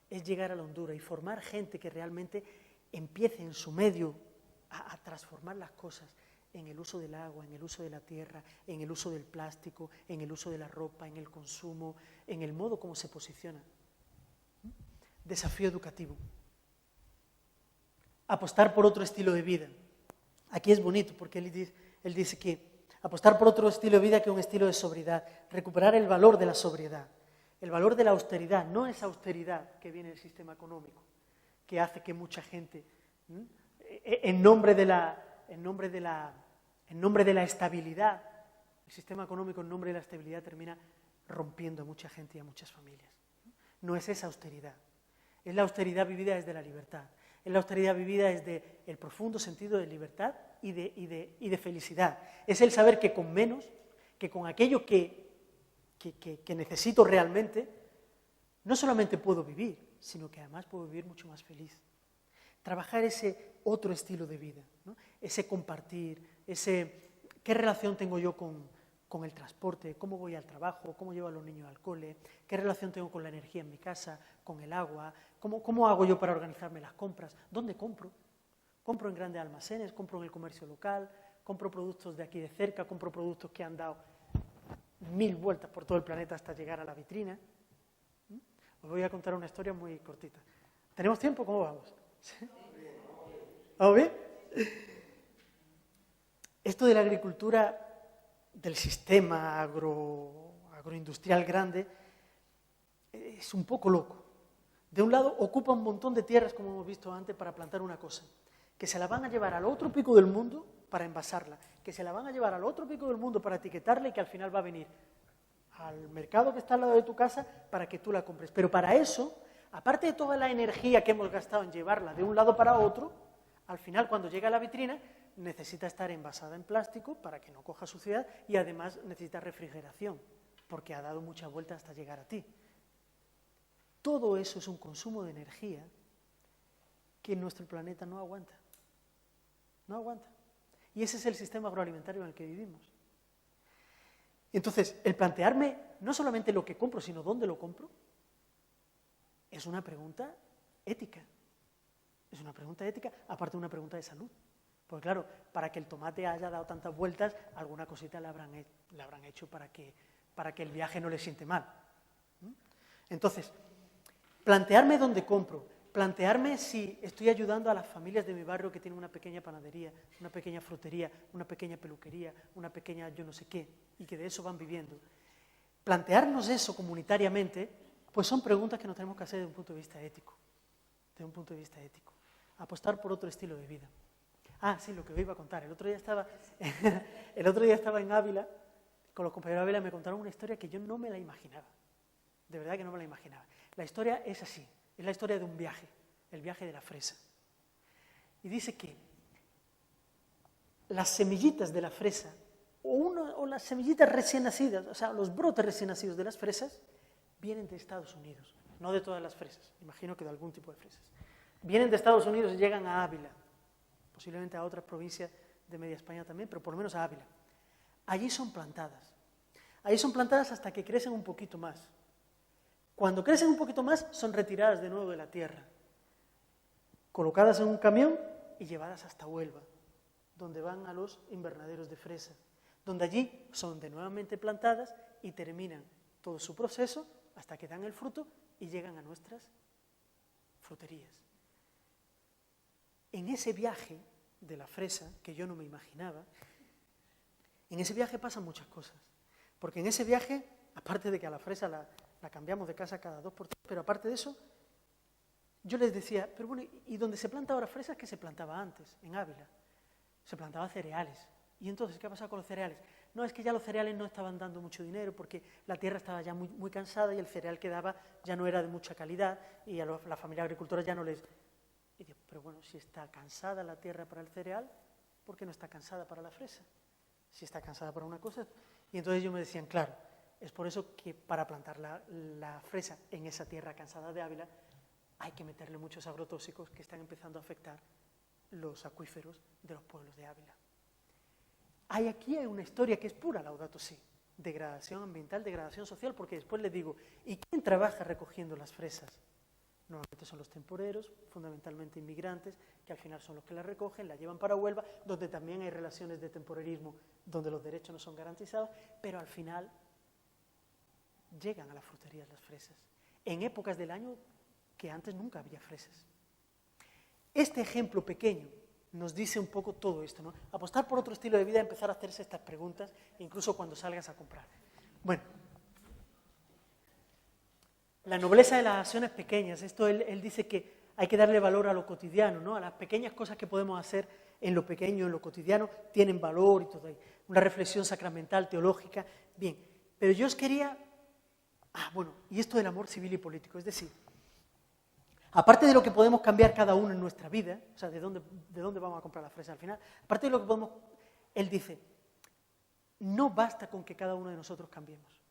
Speaker 1: y formar gente que realmente empiece en su medio a transformar las cosas en el uso del agua, en el uso de la tierra, en el uso del plástico, en el uso de la ropa, en el consumo, en el modo como se posiciona. Desafío educativo. Apostar por otro estilo de vida. Aquí es bonito porque él dice que apostar por otro estilo de vida que un estilo de sobriedad, recuperar el valor de la sobriedad, el valor de la austeridad, no esa austeridad que viene del sistema económico, que hace que mucha gente, en nombre de la estabilidad, el sistema económico en nombre de la estabilidad termina rompiendo a mucha gente y a muchas familias. No es esa austeridad, es la austeridad vivida desde la libertad. Es la austeridad vivida desde el profundo sentido de libertad y de felicidad. Es el saber que con menos, que con aquello que necesito realmente, no solamente puedo vivir, sino que además puedo vivir mucho más feliz. Trabajar ese otro estilo de vida, ¿no? Ese compartir, qué relación tengo yo con el transporte, cómo voy al trabajo, cómo llevo a los niños al cole, qué relación tengo con la energía en mi casa, con el agua, cómo hago yo para organizarme las compras, dónde compro. Compro en grandes almacenes, compro en el comercio local, compro productos de aquí de cerca, compro productos que han dado 1000 vueltas por todo el planeta hasta llegar a la vitrina. Os voy a contar una historia muy cortita. ¿Tenemos tiempo? ¿Cómo vamos? ¿Sí? ¿Vamos bien? Esto de la agricultura, del sistema agroindustrial grande, es un poco loco. De un lado, ocupa un montón de tierras, como hemos visto antes, para plantar una cosa, que se la van a llevar al otro pico del mundo para envasarla, que se la van a llevar al otro pico del mundo para etiquetarla y que al final va a venir al mercado que está al lado de tu casa para que tú la compres. Pero para eso, aparte de toda la energía que hemos gastado en llevarla de un lado para otro, al final, cuando llega a la vitrina, necesita estar envasada en plástico para que no coja suciedad y además necesita refrigeración, porque ha dado muchas vueltas hasta llegar a ti. Todo eso es un consumo de energía que nuestro planeta no aguanta. No aguanta. Y ese es el sistema agroalimentario en el que vivimos. Entonces, el plantearme no solamente lo que compro, sino dónde lo compro, es una pregunta ética. Es una pregunta ética, aparte de una pregunta de salud. Porque claro, para que el tomate haya dado tantas vueltas, alguna cosita le habrán hecho para que el viaje no le siente mal. Entonces, plantearme dónde compro, plantearme si estoy ayudando a las familias de mi barrio que tienen una pequeña panadería, una pequeña frutería, una pequeña peluquería, una pequeña yo no sé qué, y que de eso van viviendo. Plantearnos eso comunitariamente, pues son preguntas que nos tenemos que hacer desde un punto de vista ético. Desde un punto de vista ético. Apostar por otro estilo de vida. Ah, sí, lo que os iba a contar. El otro día estaba en Ávila, con los compañeros de Ávila me contaron una historia que yo no me la imaginaba. De verdad que no me la imaginaba. La historia es así, es la historia de un viaje, el viaje de la fresa. Y dice que las semillitas de la fresa, o las semillitas recién nacidas, o sea, los brotes recién nacidos de las fresas, vienen de Estados Unidos, no de todas las fresas, imagino que de algún tipo de fresas. Vienen de Estados Unidos y llegan a Ávila, posiblemente a otras provincias de Media España también, pero por lo menos a Ávila. Allí son plantadas. Allí son plantadas hasta que crecen un poquito más. Cuando crecen un poquito más, son retiradas de nuevo de la tierra, colocadas en un camión y llevadas hasta Huelva, donde van a los invernaderos de fresa, donde allí son de nuevamente plantadas y terminan todo su proceso hasta que dan el fruto y llegan a nuestras fruterías. En ese viaje de la fresa, que yo no me imaginaba, en ese viaje pasan muchas cosas. Porque en ese viaje, aparte de que a la fresa la cambiamos de casa cada 2 por 3, pero aparte de eso, yo les decía, pero bueno, ¿y dónde se planta ahora fresas? ¿Qué se plantaba antes, en Ávila? Se plantaba cereales. ¿Y entonces qué ha pasado con los cereales? No, es que ya los cereales no estaban dando mucho dinero porque la tierra estaba ya muy cansada y el cereal que daba ya no era de mucha calidad y a la familia agricultora ya no les... Y digo, pero bueno, si está cansada la tierra para el cereal, ¿por qué no está cansada para la fresa? Si está cansada para una cosa... Y entonces ellos me decían, claro, es por eso que para plantar la fresa en esa tierra cansada de Ávila hay que meterle muchos agrotóxicos que están empezando a afectar los acuíferos de los pueblos de Ávila. Aquí hay una historia que es pura Laudato Si, degradación ambiental, degradación social, porque después les digo, ¿y quién trabaja recogiendo las fresas? Normalmente son los temporeros, fundamentalmente inmigrantes, que al final son los que las recogen, las llevan para Huelva, donde también hay relaciones de temporerismo, donde los derechos no son garantizados, pero al final llegan a las fruterías las fresas, en épocas del año que antes nunca había fresas. Este ejemplo pequeño nos dice un poco todo esto, ¿no? Apostar por otro estilo de vida, empezar a hacerse estas preguntas, incluso cuando salgas a comprar. Bueno, la nobleza de las acciones pequeñas. Esto él dice que hay que darle valor a lo cotidiano, ¿no? A las pequeñas cosas que podemos hacer en lo pequeño, en lo cotidiano, tienen valor y todo ahí. Una reflexión sacramental, teológica. Bien, pero yo os quería... y esto del amor civil y político, es decir, aparte de lo que podemos cambiar cada uno en nuestra vida, o sea, de dónde vamos a comprar la fresa al final, aparte de lo que podemos... Él dice, no basta con que cada uno de nosotros cambiemos.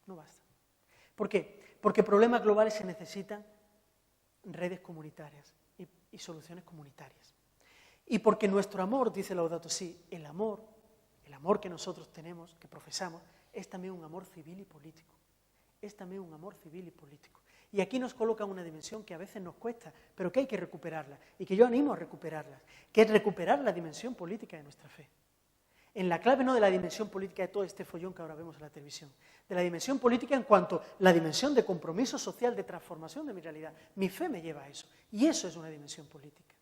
Speaker 1: No basta. ¿Por qué? Porque problemas globales se necesitan redes comunitarias y soluciones comunitarias. Y porque nuestro amor, dice Laudato Si, el amor que nosotros tenemos, que profesamos, es también un amor civil y político. Es también un amor civil y político. Y aquí nos coloca una dimensión que a veces nos cuesta, pero que hay que recuperarla, y que yo animo a recuperarla, que es recuperar la dimensión política de nuestra fe. En la clave no de la dimensión política de todo este follón que ahora vemos en la televisión, de la dimensión política en cuanto a la dimensión de compromiso social, de transformación de mi realidad. Mi fe me lleva a eso, y eso es una dimensión política.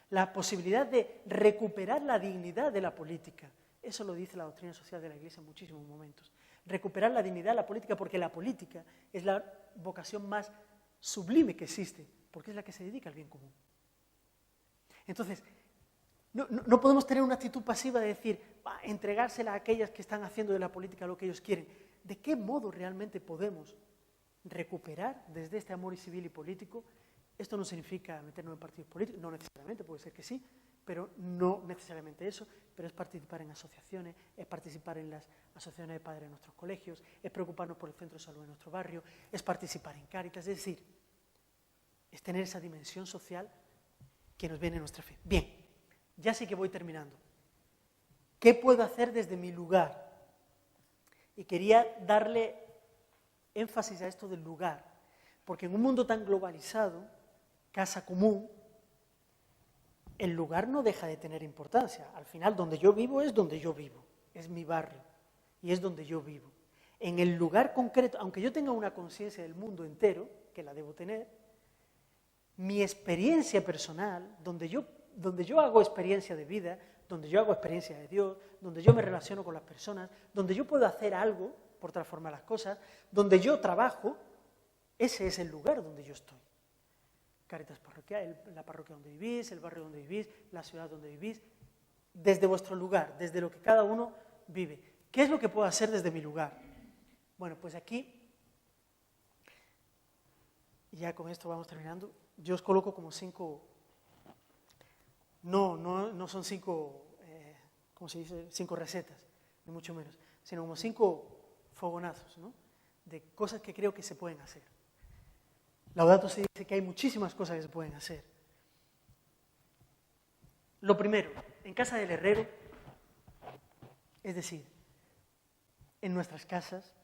Speaker 1: La posibilidad de recuperar la dignidad de la política, eso lo dice la doctrina social de la Iglesia en muchísimos momentos. Recuperar la dignidad de la política, porque la política es la vocación más sublime que existe, porque es la que se dedica al bien común. Entonces, no podemos tener una actitud pasiva de decir, entregársela a aquellas que están haciendo de la política lo que ellos quieren. ¿De qué modo realmente podemos recuperar desde este amor civil y político? Esto no significa meternos en partidos políticos, no necesariamente, puede ser que sí, pero no necesariamente eso, pero es participar en asociaciones, es participar en las asociaciones de padres de nuestros colegios, es preocuparnos por el centro de salud de nuestro barrio, es participar en Cáritas, es decir, es tener esa dimensión social que nos viene en nuestra fe. Bien. Ya sí que voy terminando. ¿Qué puedo hacer desde mi lugar? Y quería darle énfasis a esto del lugar, porque en un mundo tan globalizado, casa común, el lugar no deja de tener importancia. Al final, donde yo vivo es donde yo vivo, es mi barrio y es donde yo vivo. En el lugar concreto, aunque yo tenga una conciencia del mundo entero, que la debo tener, mi experiencia personal, donde yo hago experiencia de vida, donde yo hago experiencia de Dios, donde yo me relaciono con las personas, donde yo puedo hacer algo por transformar las cosas, donde yo trabajo, ese es el lugar donde yo estoy. Cáritas parroquial, la parroquia donde vivís, el barrio donde vivís, la ciudad donde vivís, desde vuestro lugar, desde lo que cada uno vive. ¿Qué es lo que puedo hacer desde mi lugar? Bueno, pues aquí, ya con esto vamos terminando, yo os coloco como 5, no son 5, ¿cómo se dice? 5 recetas, ni mucho menos, sino como 5 fogonazos, ¿no? De cosas que creo que se pueden hacer. Laudato Si dice que hay muchísimas cosas que se pueden hacer. Lo primero, en casa del herrero, es decir, en nuestras casas,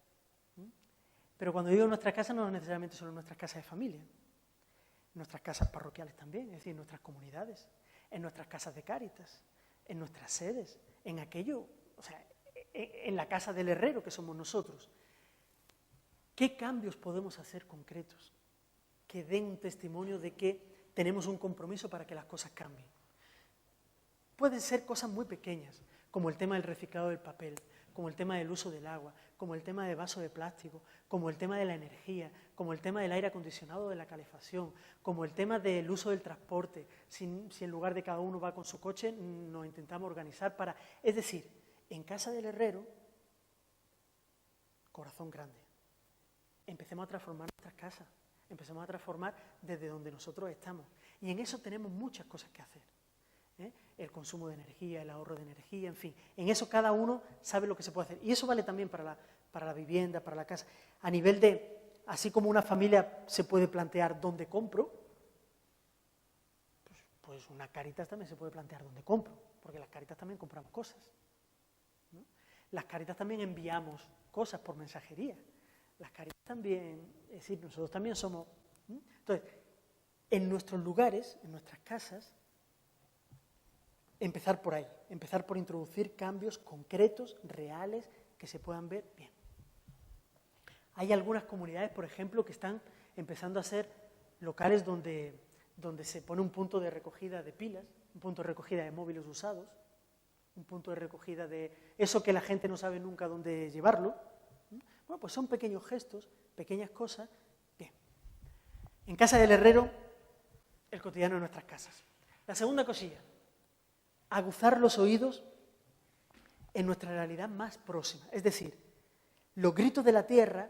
Speaker 1: pero cuando digo en nuestras casas no necesariamente solo en nuestras casas de familia, en nuestras casas parroquiales también, es decir, en nuestras comunidades, en nuestras casas de Cáritas, en nuestras sedes, en aquello, o sea, en la casa del herrero que somos nosotros. ¿Qué cambios podemos hacer concretos que den un testimonio de que tenemos un compromiso para que las cosas cambien? Pueden ser cosas muy pequeñas, como el tema del reciclado del papel, como el tema del uso del agua, como el tema de vaso de plástico, como el tema de la energía, como el tema del aire acondicionado, de la calefacción, como el tema del uso del transporte. Si en lugar de cada uno va con su coche, nos intentamos organizar para... Es decir, en casa del herrero, corazón grande. Empecemos a transformar nuestras casas, empecemos a transformar desde donde nosotros estamos. Y en eso tenemos muchas cosas que hacer. El consumo de energía, el ahorro de energía, en fin. En eso cada uno sabe lo que se puede hacer. Y eso vale también para la vivienda, para la casa. A nivel de, así como una familia se puede plantear dónde compro, pues una Cáritas también se puede plantear dónde compro, porque las Cáritas también compramos cosas, ¿no? Las Cáritas también enviamos cosas por mensajería. Las Cáritas también, es decir, nosotros también somos... Entonces, en nuestros lugares, en nuestras casas, empezar por ahí, empezar por introducir cambios concretos, reales, que se puedan ver bien. Hay algunas comunidades, por ejemplo, que están empezando a ser locales donde se pone un punto de recogida de pilas, un punto de recogida de móviles usados, un punto de recogida de eso que la gente no sabe nunca dónde llevarlo. Bueno, pues son pequeños gestos, pequeñas cosas. Bien. En casa del herrero, el cotidiano de nuestras casas. La segunda cosilla, aguzar los oídos en nuestra realidad más próxima. Es decir, los gritos de la tierra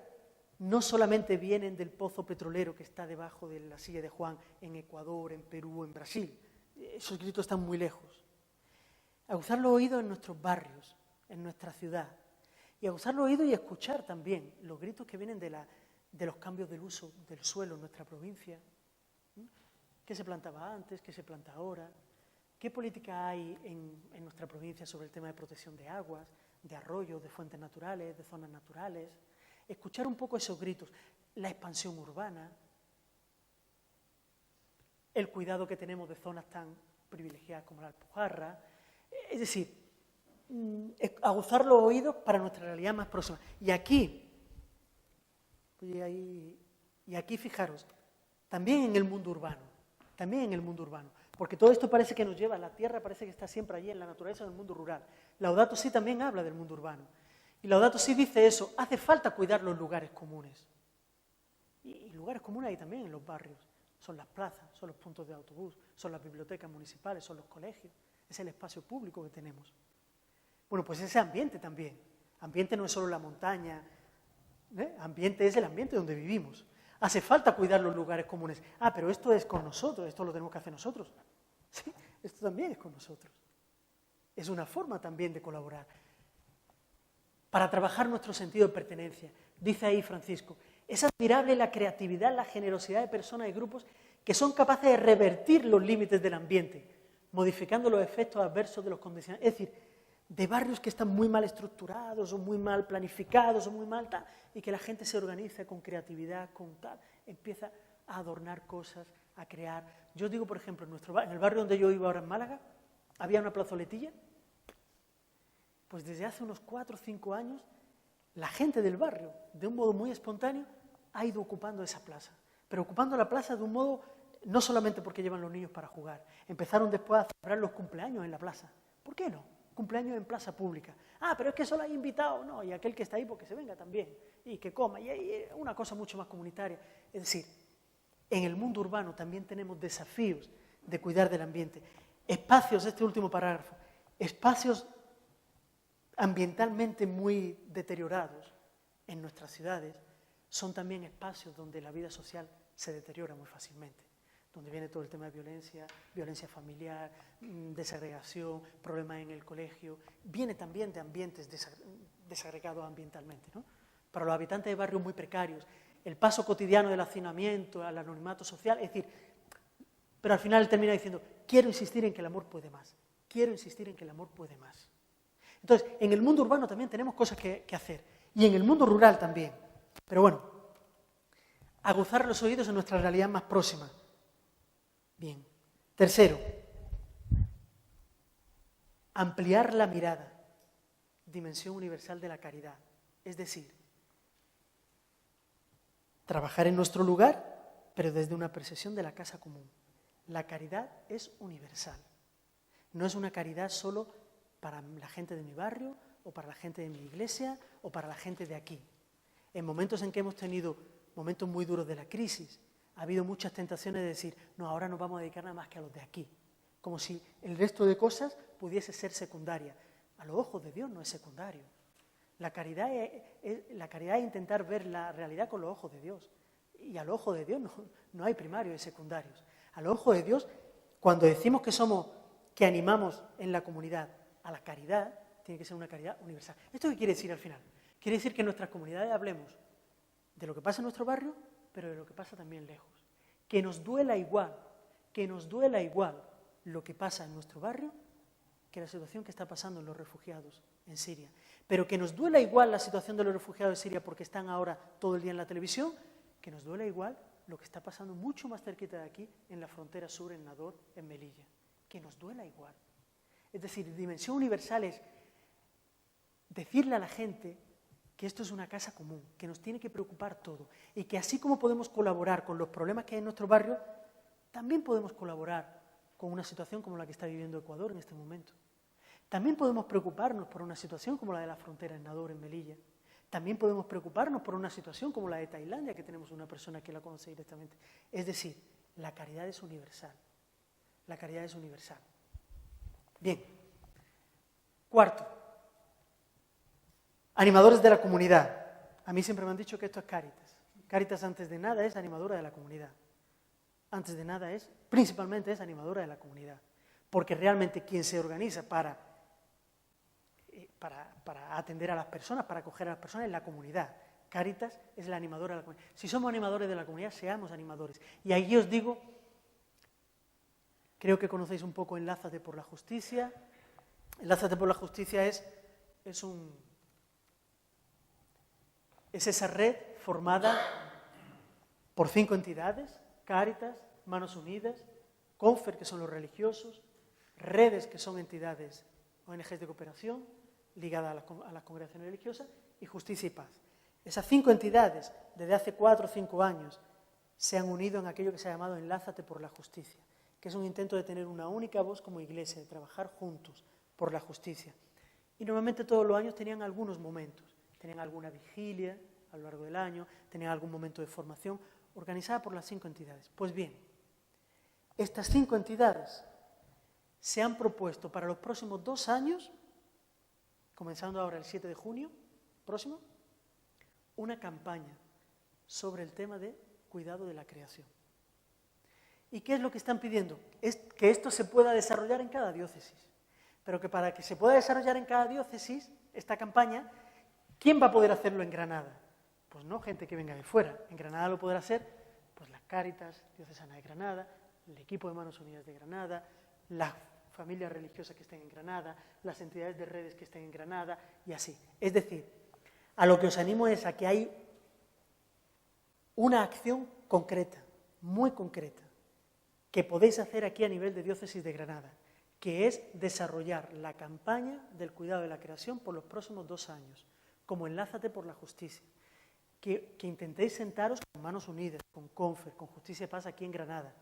Speaker 1: no solamente vienen del pozo petrolero que está debajo de la silla de Juan en Ecuador, en Perú, en Brasil. Esos gritos están muy lejos. Aguzar los oídos en nuestros barrios, en nuestra ciudad. Y aguzar los oídos y escuchar también los gritos que vienen de los cambios del uso del suelo en nuestra provincia. ¿Qué se plantaba antes? ¿Qué se planta ahora? ¿Qué política hay en nuestra provincia sobre el tema de protección de aguas, de arroyos, de fuentes naturales, de zonas naturales? Escuchar un poco esos gritos, la expansión urbana, el cuidado que tenemos de zonas tan privilegiadas como la Alpujarra. Es decir, aguzar los oídos para nuestra realidad más próxima. Y aquí, fijaros, también en el mundo urbano, porque todo esto parece que nos lleva, la tierra parece que está siempre allí en la naturaleza del mundo rural. Laudato Si también habla del mundo urbano. Y Laudato Si dice eso, hace falta cuidar los lugares comunes. Y lugares comunes hay también en los barrios. Son las plazas, son los puntos de autobús, son las bibliotecas municipales, son los colegios. Es el espacio público que tenemos. Bueno, pues ese ambiente también. Ambiente no es solo la montaña, ambiente es el ambiente donde vivimos. Hace falta cuidar los lugares comunes. Pero esto es con nosotros, esto lo tenemos que hacer nosotros. Sí, esto también es con nosotros. Es una forma también de colaborar. Para trabajar nuestro sentido de pertenencia. Dice ahí Francisco, es admirable la creatividad, la generosidad de personas y grupos que son capaces de revertir los límites del ambiente, modificando los efectos adversos de los condicionantes. Es decir, de barrios que están muy mal estructurados o muy mal planificados o muy mal tal, y que la gente se organiza con creatividad, con tal, empieza a adornar cosas, a crear. Yo os digo, por ejemplo, en el barrio donde yo vivo ahora en Málaga, había una plazoletilla. Pues desde hace unos 4 o 5 años, la gente del barrio, de un modo muy espontáneo, ha ido ocupando esa plaza. Pero ocupando la plaza de un modo, no solamente porque llevan los niños para jugar, empezaron después a celebrar los cumpleaños en la plaza. ¿Por qué no? Cumpleaños en plaza pública. Ah, pero es que solo hay invitados. No, y aquel que está ahí porque se venga también y que coma. Y hay una cosa mucho más comunitaria. Es decir, en el mundo urbano también tenemos desafíos de cuidar del ambiente. Espacios, este último parágrafo, espacios ambientalmente muy deteriorados en nuestras ciudades son también espacios donde la vida social se deteriora muy fácilmente, donde viene todo el tema de violencia, violencia familiar, desagregación, problemas en el colegio, viene también de ambientes desagregados ambientalmente, ¿no? Para los habitantes de barrios muy precarios, el paso cotidiano del hacinamiento al anonimato social, es decir, pero al final él termina diciendo, quiero insistir en que el amor puede más, quiero insistir en que el amor puede más. Entonces, en el mundo urbano también tenemos cosas que hacer, y en el mundo rural también, pero bueno, aguzar los oídos en nuestra realidad más próxima. Bien. Tercero, ampliar la mirada, dimensión universal de la caridad, es decir, trabajar en nuestro lugar, pero desde una percepción de la casa común. La caridad es universal, no es una caridad solo para la gente de mi barrio, o para la gente de mi iglesia, o para la gente de aquí. En momentos en que hemos tenido momentos muy duros de la crisis, ha habido muchas tentaciones de decir, no, ahora nos vamos a dedicar nada más que a los de aquí, como si el resto de cosas pudiese ser secundaria. A los ojos de Dios no es secundario. La caridad es intentar ver la realidad con los ojos de Dios. Y al ojo de Dios no hay primarios y secundarios. Al ojo de Dios, cuando decimos que animamos en la comunidad a la caridad, tiene que ser una caridad universal. ¿Esto qué quiere decir al final? Quiere decir que en nuestras comunidades hablemos de lo que pasa en nuestro barrio, pero de lo que pasa también lejos. Que nos duela igual lo que pasa en nuestro barrio que la situación que está pasando en los refugiados en Siria. Pero que nos duela igual la situación de los refugiados de Siria porque están ahora todo el día en la televisión, que nos duela igual lo que está pasando mucho más cerquita de aquí, en la frontera sur, en Nador, en Melilla. Que nos duela igual. Es decir, dimensión universal es decirle a la gente que esto es una casa común, que nos tiene que preocupar todo y que así como podemos colaborar con los problemas que hay en nuestro barrio, también podemos colaborar con una situación como la que está viviendo Ecuador en este momento. También podemos preocuparnos por una situación como la de la frontera en Nador, en Melilla. También podemos preocuparnos por una situación como la de Tailandia, que tenemos una persona que la conoce directamente. Es decir, la caridad es universal. La caridad es universal. Bien. Cuarto. Animadores de la comunidad. A mí siempre me han dicho que esto es Cáritas. Cáritas antes de nada es animadora de la comunidad. Antes de nada principalmente es animadora de la comunidad. Porque realmente quien se organiza para atender a las personas, para acoger a las personas, es la comunidad. Cáritas es la animadora de la comunidad. Si somos animadores de la comunidad, seamos animadores. Y ahí os digo, creo que conocéis un poco Enlázate por la Justicia. Enlázate por la Justicia es esa red formada por 5 entidades, Cáritas, Manos Unidas, Confer, que son los religiosos, Redes, que son entidades, ONGs de cooperación, ligadas a las congregaciones religiosas, y Justicia y Paz. Esas 5 entidades, desde hace 4 o 5 años, se han unido en aquello que se ha llamado Enlázate por la Justicia, que es un intento de tener una única voz como iglesia, de trabajar juntos por la justicia. Y normalmente todos los años tenían algunos momentos. Tenían alguna vigilia a lo largo del año, tenían algún momento de formación organizada por las 5 entidades. Pues bien, estas 5 entidades se han propuesto para los próximos 2 años, comenzando ahora el 7 de junio próximo, una campaña sobre el tema de cuidado de la creación. ¿Y qué es lo que están pidiendo? Es que esto se pueda desarrollar en cada diócesis, pero que para que se pueda desarrollar en cada diócesis esta campaña, ¿quién va a poder hacerlo en Granada? Pues no gente que venga de fuera. En Granada lo podrá hacer pues las Cáritas Diocesana de Granada, el equipo de Manos Unidas de Granada, las familias religiosas que estén en Granada, las entidades de redes que estén en Granada y así. Es decir, a lo que os animo es a que hay una acción concreta, muy concreta, que podéis hacer aquí a nivel de Diócesis de Granada, que es desarrollar la campaña del cuidado de la creación por los próximos 2 años, como Enlázate por la Justicia. Que intentéis sentaros con Manos Unidas, con Confer, con Justicia y Paz aquí en Granada,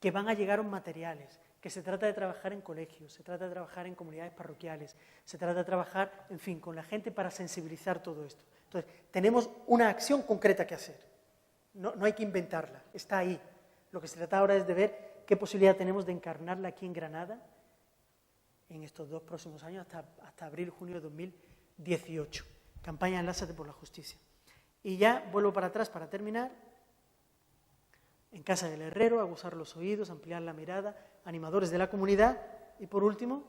Speaker 1: que van a llegar materiales, que se trata de trabajar en colegios, se trata de trabajar en comunidades parroquiales, se trata de trabajar, en fin, con la gente para sensibilizar todo esto. Entonces, tenemos una acción concreta que hacer. No hay que inventarla, está ahí. Lo que se trata ahora es de ver qué posibilidad tenemos de encarnarla aquí en Granada en estos 2 próximos años, hasta abril, junio de 2018. Campaña Enlázate por la Justicia. Y ya vuelvo para atrás para terminar. En casa del herrero, aguzar los oídos, ampliar la mirada, animadores de la comunidad y, por último,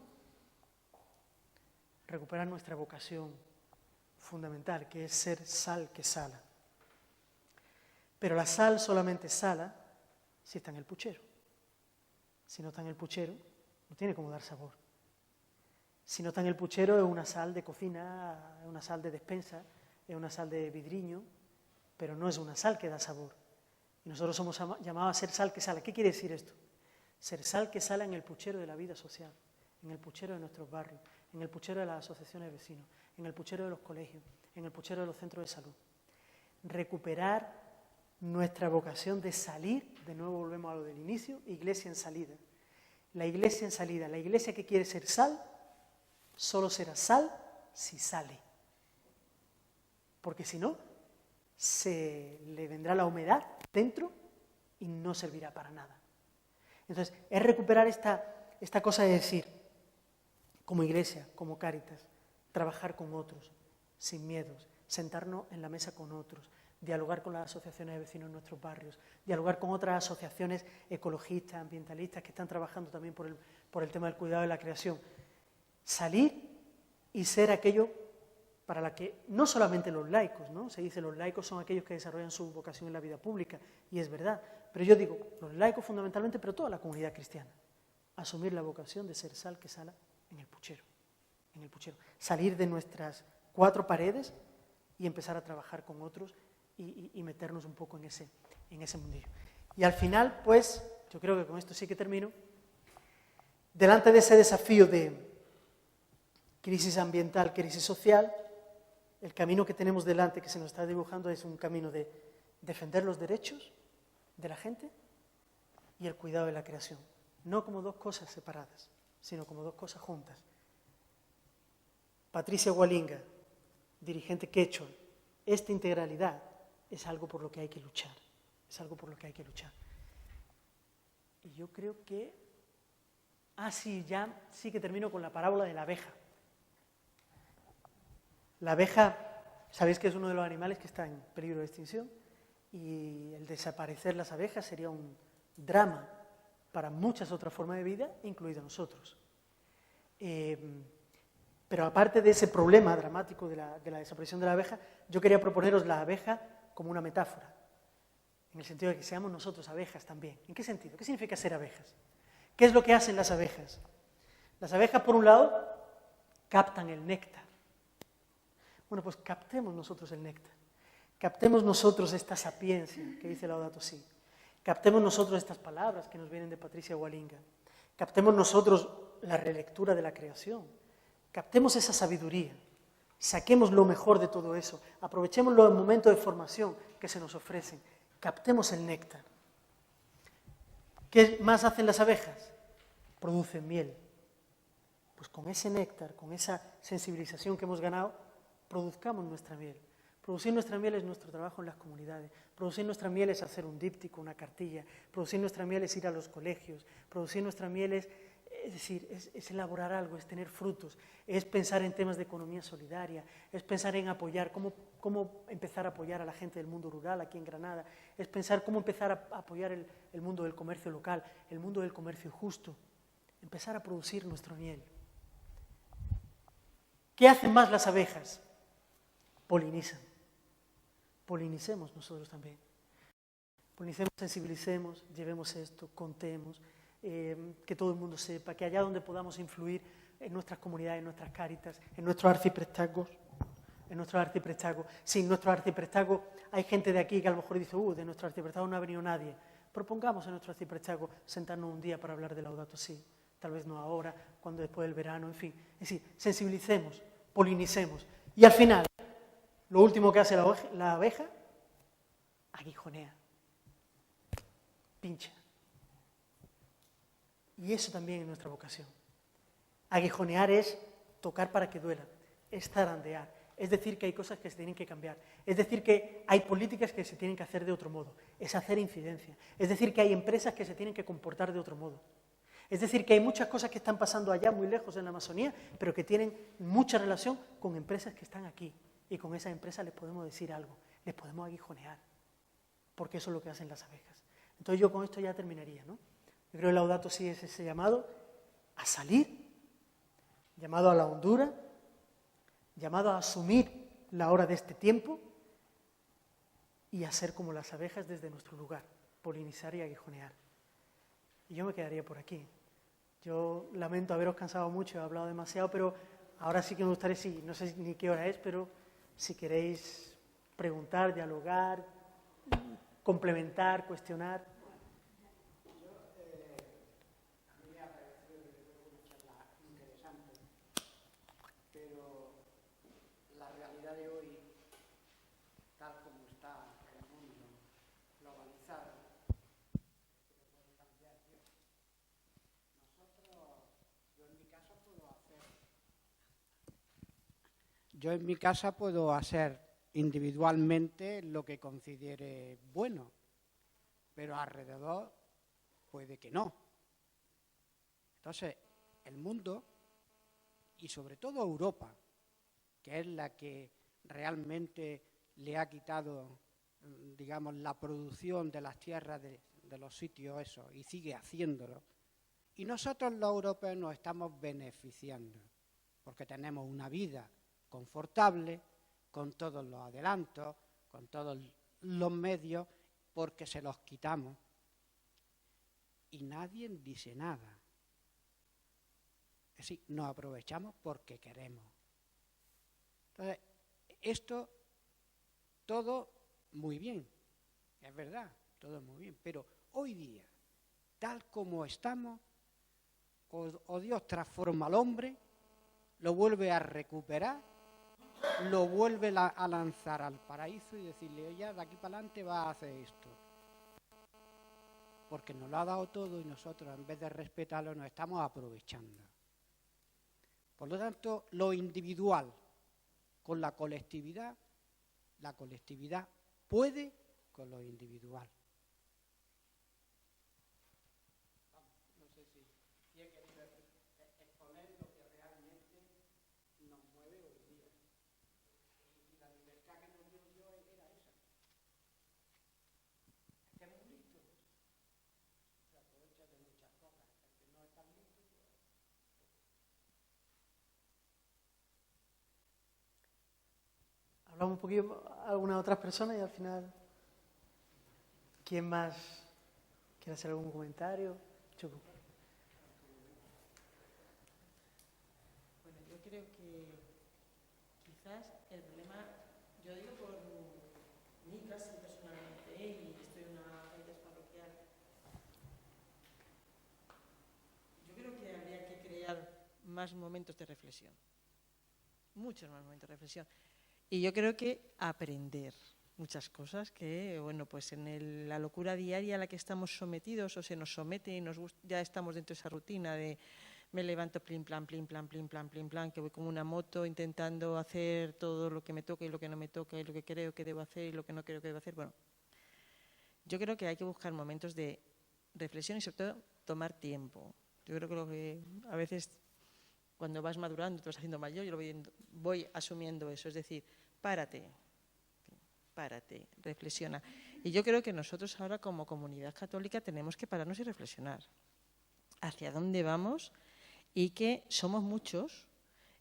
Speaker 1: recuperar nuestra vocación fundamental, que es ser sal que sala. Pero la sal solamente sala si está en el puchero. Si no está en el puchero, no tiene cómo dar sabor. Si no está en el puchero, es una sal de cocina, es una sal de despensa, es una sal de vidriño, pero no es una sal que da sabor. Y nosotros somos llamados a ser sal que sala. ¿Qué quiere decir esto? Ser sal que sala en el puchero de la vida social, en el puchero de nuestros barrios, en el puchero de las asociaciones de vecinos, en el puchero de los colegios, en el puchero de los centros de salud. Recuperar nuestra vocación de salir, de nuevo volvemos a lo del inicio, iglesia en salida. La iglesia en salida, la iglesia que quiere ser sal, solo será sal si sale. Porque si no, se le vendrá la humedad dentro y no servirá para nada. Entonces, es recuperar esta cosa de decir, como iglesia, como Cáritas, trabajar con otros, sin miedos, sentarnos en la mesa con otros, dialogar con las asociaciones de vecinos en nuestros barrios, dialogar con otras asociaciones ecologistas, ambientalistas que están trabajando también por el tema del cuidado de la creación. Salir y ser aquello para la que no solamente los laicos, ¿no? Se dice los laicos son aquellos que desarrollan su vocación en la vida pública, y es verdad, pero yo digo, los laicos fundamentalmente, pero toda la comunidad cristiana, asumir la vocación de ser sal que sala en el puchero, salir de nuestras 4 paredes y empezar a trabajar con otros y meternos un poco en ese mundillo. Y al final, pues, yo creo que con esto sí que termino, delante de ese desafío de crisis ambiental, crisis social, el camino que tenemos delante, que se nos está dibujando, es un camino de defender los derechos de la gente y el cuidado de la creación. No como 2 cosas separadas, sino como 2 cosas juntas. Patricia Hualinga, dirigente quechua, esta integralidad es algo por lo que hay que luchar. Es algo por lo que hay que luchar. Y yo creo que... sí que termino con la parábola de la abeja. La abeja, sabéis que es uno de los animales que está en peligro de extinción, y el desaparecer las abejas sería un drama para muchas otras formas de vida, incluido nosotros. Pero aparte de ese problema dramático de la desaparición de la abeja, yo quería proponeros la abeja como una metáfora, en el sentido de que seamos nosotros abejas también. ¿En qué sentido? ¿Qué significa ser abejas? ¿Qué es lo que hacen las abejas? Las abejas, por un lado, captan el néctar. Bueno, pues captemos nosotros el néctar. Captemos nosotros esta sapiencia que dice Laudato Si. Captemos nosotros estas palabras que nos vienen de Patricia Hualinga. Captemos nosotros la relectura de la creación. Captemos esa sabiduría. Saquemos lo mejor de todo eso. Aprovechemos los momentos de formación que se nos ofrecen. Captemos el néctar. ¿Qué más hacen las abejas? Producen miel. Pues con ese néctar, con esa sensibilización que hemos ganado, produzcamos nuestra miel. Producir nuestra miel es nuestro trabajo en las comunidades. Producir nuestra miel es hacer un díptico, una cartilla. Producir nuestra miel es ir a los colegios. Producir nuestra miel es elaborar algo, es tener frutos, es pensar en temas de economía solidaria, es pensar en apoyar, cómo empezar a apoyar a la gente del mundo rural aquí en Granada, es pensar cómo empezar a apoyar el mundo del comercio local, el mundo del comercio justo, empezar a producir nuestra miel. ¿Qué hacen más las abejas? Polinizan. Polinicemos nosotros también. Polinicemos, sensibilicemos, llevemos esto, contemos, que todo el mundo sepa, que allá donde podamos influir en nuestras comunidades, en nuestras Cáritas, en nuestros arciprestazgos, sí, en nuestros arciprestazgos hay gente de aquí que a lo mejor dice, de nuestro arciprestazgo no ha venido nadie. Propongamos en nuestro arciprestazgo sentarnos un día para hablar de Laudato Si, tal vez no ahora, cuando después del verano, en fin. Es decir, sensibilicemos, polinicemos. Y al final, lo último que hace la abeja, aguijonea, pincha. Y eso también es nuestra vocación. Aguijonear es tocar para que duela, es zarandear, es decir que hay cosas que se tienen que cambiar, es decir que hay políticas que se tienen que hacer de otro modo, es hacer incidencia, es decir que hay empresas que se tienen que comportar de otro modo. Es decir, que hay muchas cosas que están pasando allá muy lejos en la Amazonía, pero que tienen mucha relación con empresas que están aquí. Y con esas empresas les podemos decir algo, les podemos aguijonear, porque eso es lo que hacen las abejas. Entonces yo con esto ya terminaría, ¿no? Yo creo que Laudato Si es ese llamado a salir, llamado a la hondura, llamado a asumir la hora de este tiempo y a ser como las abejas desde nuestro lugar, polinizar y aguijonear. Y yo me quedaría por aquí. Yo lamento haberos cansado mucho, he hablado demasiado, pero ahora sí que me gustaría, sí, no sé ni qué hora es, pero si queréis preguntar, dialogar, complementar, cuestionar.
Speaker 4: A mí me ha parecido una charla interesante, pero la realidad de hoy, tal como está el mundo globalizado, yo en mi casa puedo hacer individualmente lo que considere bueno, pero alrededor puede que no. Entonces, el mundo, y sobre todo Europa, que es la que realmente le ha quitado, digamos, la producción de las tierras de los sitios esos, y sigue haciéndolo, y nosotros los europeos nos estamos beneficiando, porque tenemos una vida confortable, con todos los adelantos, con todos los medios, porque se los quitamos. Y nadie dice nada. Es decir, nos aprovechamos porque queremos. Entonces, esto, todo muy bien, es verdad, todo muy bien, pero hoy día, tal como estamos, o Dios transforma al hombre, lo vuelve a recuperar, lo vuelve a lanzar al paraíso y decirle, oye, de aquí para adelante vas a hacer esto. Porque nos lo ha dado todo y nosotros, en vez de respetarlo, nos estamos aprovechando. Por lo tanto, lo individual con la colectividad puede con lo individual. No sé si he querido exponer lo que realmente nos mueve hoy día. Y la libertad que nos dio Dios era esa. Es que es muy listo. Se aprovecha de muchas cosas. El que no está listo, pues.
Speaker 1: Hablamos un poquito a algunas otras personas y al final, ¿quién más quiere hacer algún comentario? Chucu.
Speaker 5: Bueno, yo creo que quizás el problema, yo digo por mí casi personalmente, y estoy en una Caritas parroquial, yo creo que habría que crear más momentos de reflexión, muchos más momentos de reflexión. Y yo creo que aprender muchas cosas que, bueno, pues en la locura diaria a la que estamos sometidos o se nos somete y ya estamos dentro de esa rutina de me levanto plin, plan, plin, plan, plin, plan, plin, plan, que voy como una moto intentando hacer todo lo que me toca y lo que no me toca y lo que creo que debo hacer y lo que no creo que debo hacer. Bueno, yo creo que hay que buscar momentos de reflexión y sobre todo tomar tiempo. Yo creo que lo que a veces cuando vas madurando, te vas haciendo mayor, yo voy asumiendo eso, es decir, párate, reflexiona. Y yo creo que nosotros ahora como comunidad católica tenemos que pararnos y reflexionar hacia dónde vamos y que somos muchos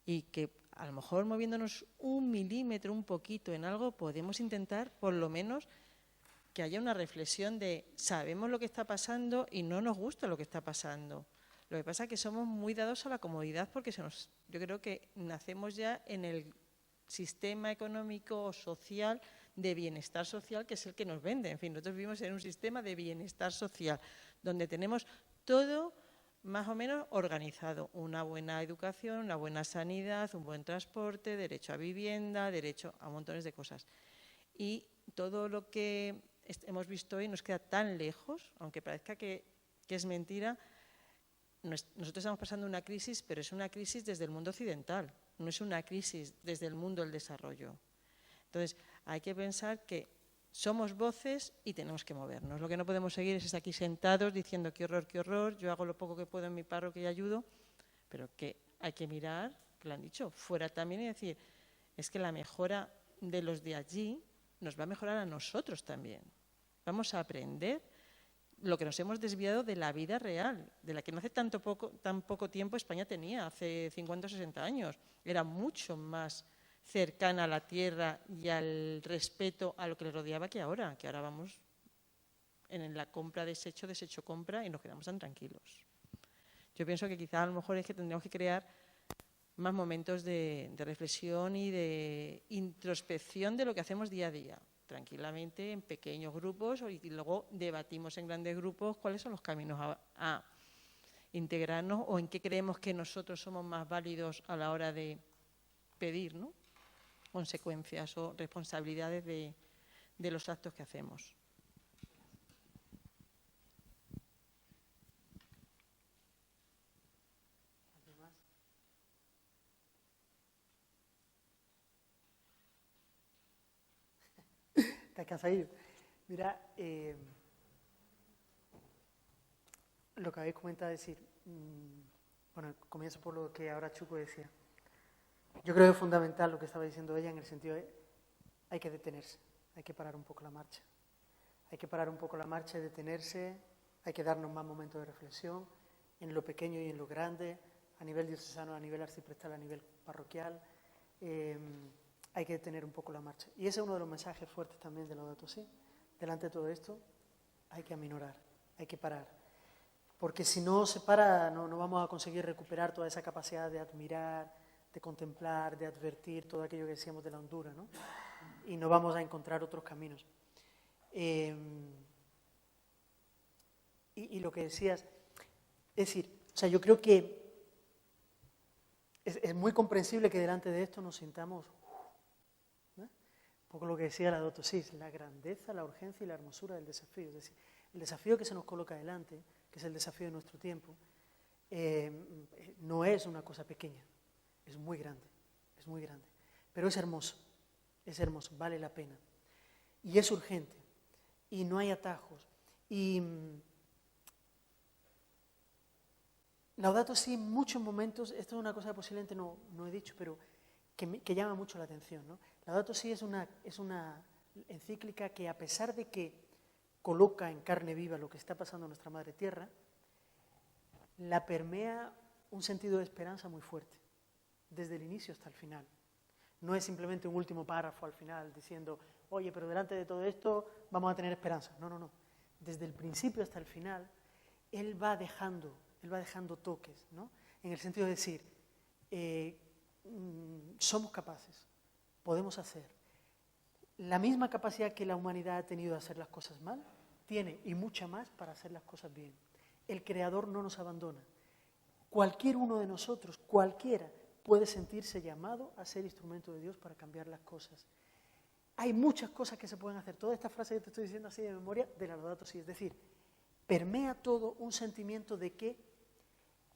Speaker 5: y que a lo mejor moviéndonos un milímetro, un poquito en algo, podemos intentar por lo menos que haya una reflexión de sabemos lo que está pasando y no nos gusta lo que está pasando. Lo que pasa es que somos muy dados a la comodidad porque yo creo que nacemos ya en el sistema económico o social de bienestar social que es el que nos vende. En fin, nosotros vivimos en un sistema de bienestar social donde tenemos todo más o menos organizado. Una buena educación, una buena sanidad, un buen transporte, derecho a vivienda, derecho a montones de cosas. Y todo lo que hemos visto hoy nos queda tan lejos, aunque parezca que es mentira, nosotros estamos pasando una crisis, pero es una crisis desde el mundo occidental, no es una crisis desde el mundo del desarrollo. Entonces, hay que pensar que somos voces y tenemos que movernos. Lo que no podemos seguir es estar aquí sentados diciendo qué horror, yo hago lo poco que puedo en mi parroquia y ayudo, pero que hay que mirar, que lo han dicho, fuera también y decir, es que la mejora de los de allí nos va a mejorar a nosotros también. Vamos a aprender lo que nos hemos desviado de la vida real, de la que no hace tan poco tiempo España tenía, hace 50 o 60 años. Era mucho más cercana a la tierra y al respeto a lo que le rodeaba que ahora vamos en la compra, desecho, compra y nos quedamos tan tranquilos. Yo pienso que quizá a lo mejor es que tendríamos que crear más momentos de reflexión y de introspección de lo que hacemos día a día, tranquilamente en pequeños grupos y luego debatimos en grandes grupos cuáles son los caminos a integrarnos o en qué creemos que nosotros somos más válidos a la hora de pedir, ¿no?, consecuencias o responsabilidades de los actos que hacemos.
Speaker 1: ¿Estás cansadillo? Mira, lo que habéis comentado es decir, bueno, comienzo por lo que ahora Chuco decía. Yo creo que es fundamental lo que estaba diciendo ella en el sentido de hay que detenerse, hay que parar un poco la marcha. Hay que parar un poco la marcha y detenerse, hay que darnos más momentos de reflexión en lo pequeño y en lo grande, a nivel diocesano, a nivel arciprestal, a nivel parroquial. Hay que detener un poco la marcha. Y ese es uno de los mensajes fuertes también de Laudato Si. Delante de todo esto hay que aminorar, hay que parar. Porque si no se para, no vamos a conseguir recuperar toda esa capacidad de admirar, de contemplar, de advertir todo aquello que decíamos de la hondura, ¿no? Y no vamos a encontrar otros caminos. Y lo que decías, es decir, o sea, yo creo que es muy comprensible que delante de esto nos sintamos, ¿no? Un poco lo que decía Laudato Si, la grandeza, la urgencia y la hermosura del desafío. Es decir, el desafío que se nos coloca delante, que es el desafío de nuestro tiempo, no es una cosa pequeña. Es muy grande, pero es hermoso, vale la pena. Y es urgente, y no hay atajos. Y Laudato Si en muchos momentos, esto es una cosa que posiblemente no he dicho, pero que llama mucho la atención, ¿no? Laudato Si es una encíclica que, a pesar de que coloca en carne viva lo que está pasando en nuestra madre tierra, la permea un sentido de esperanza muy fuerte, desde el inicio hasta el final. No es simplemente un último párrafo al final diciendo, oye, pero delante de todo esto vamos a tener esperanza. No. Desde el principio hasta el final, él va dejando toques, ¿no? En el sentido de decir, somos capaces, podemos hacer. La misma capacidad que la humanidad ha tenido de hacer las cosas mal, tiene y mucha más para hacer las cosas bien. El Creador no nos abandona. Cualquier uno de nosotros, cualquiera, puede sentirse llamado a ser instrumento de Dios para cambiar las cosas. Hay muchas cosas que se pueden hacer. Toda esta frase que te estoy diciendo así de memoria, de la Laudato Si, es decir, permea todo un sentimiento de que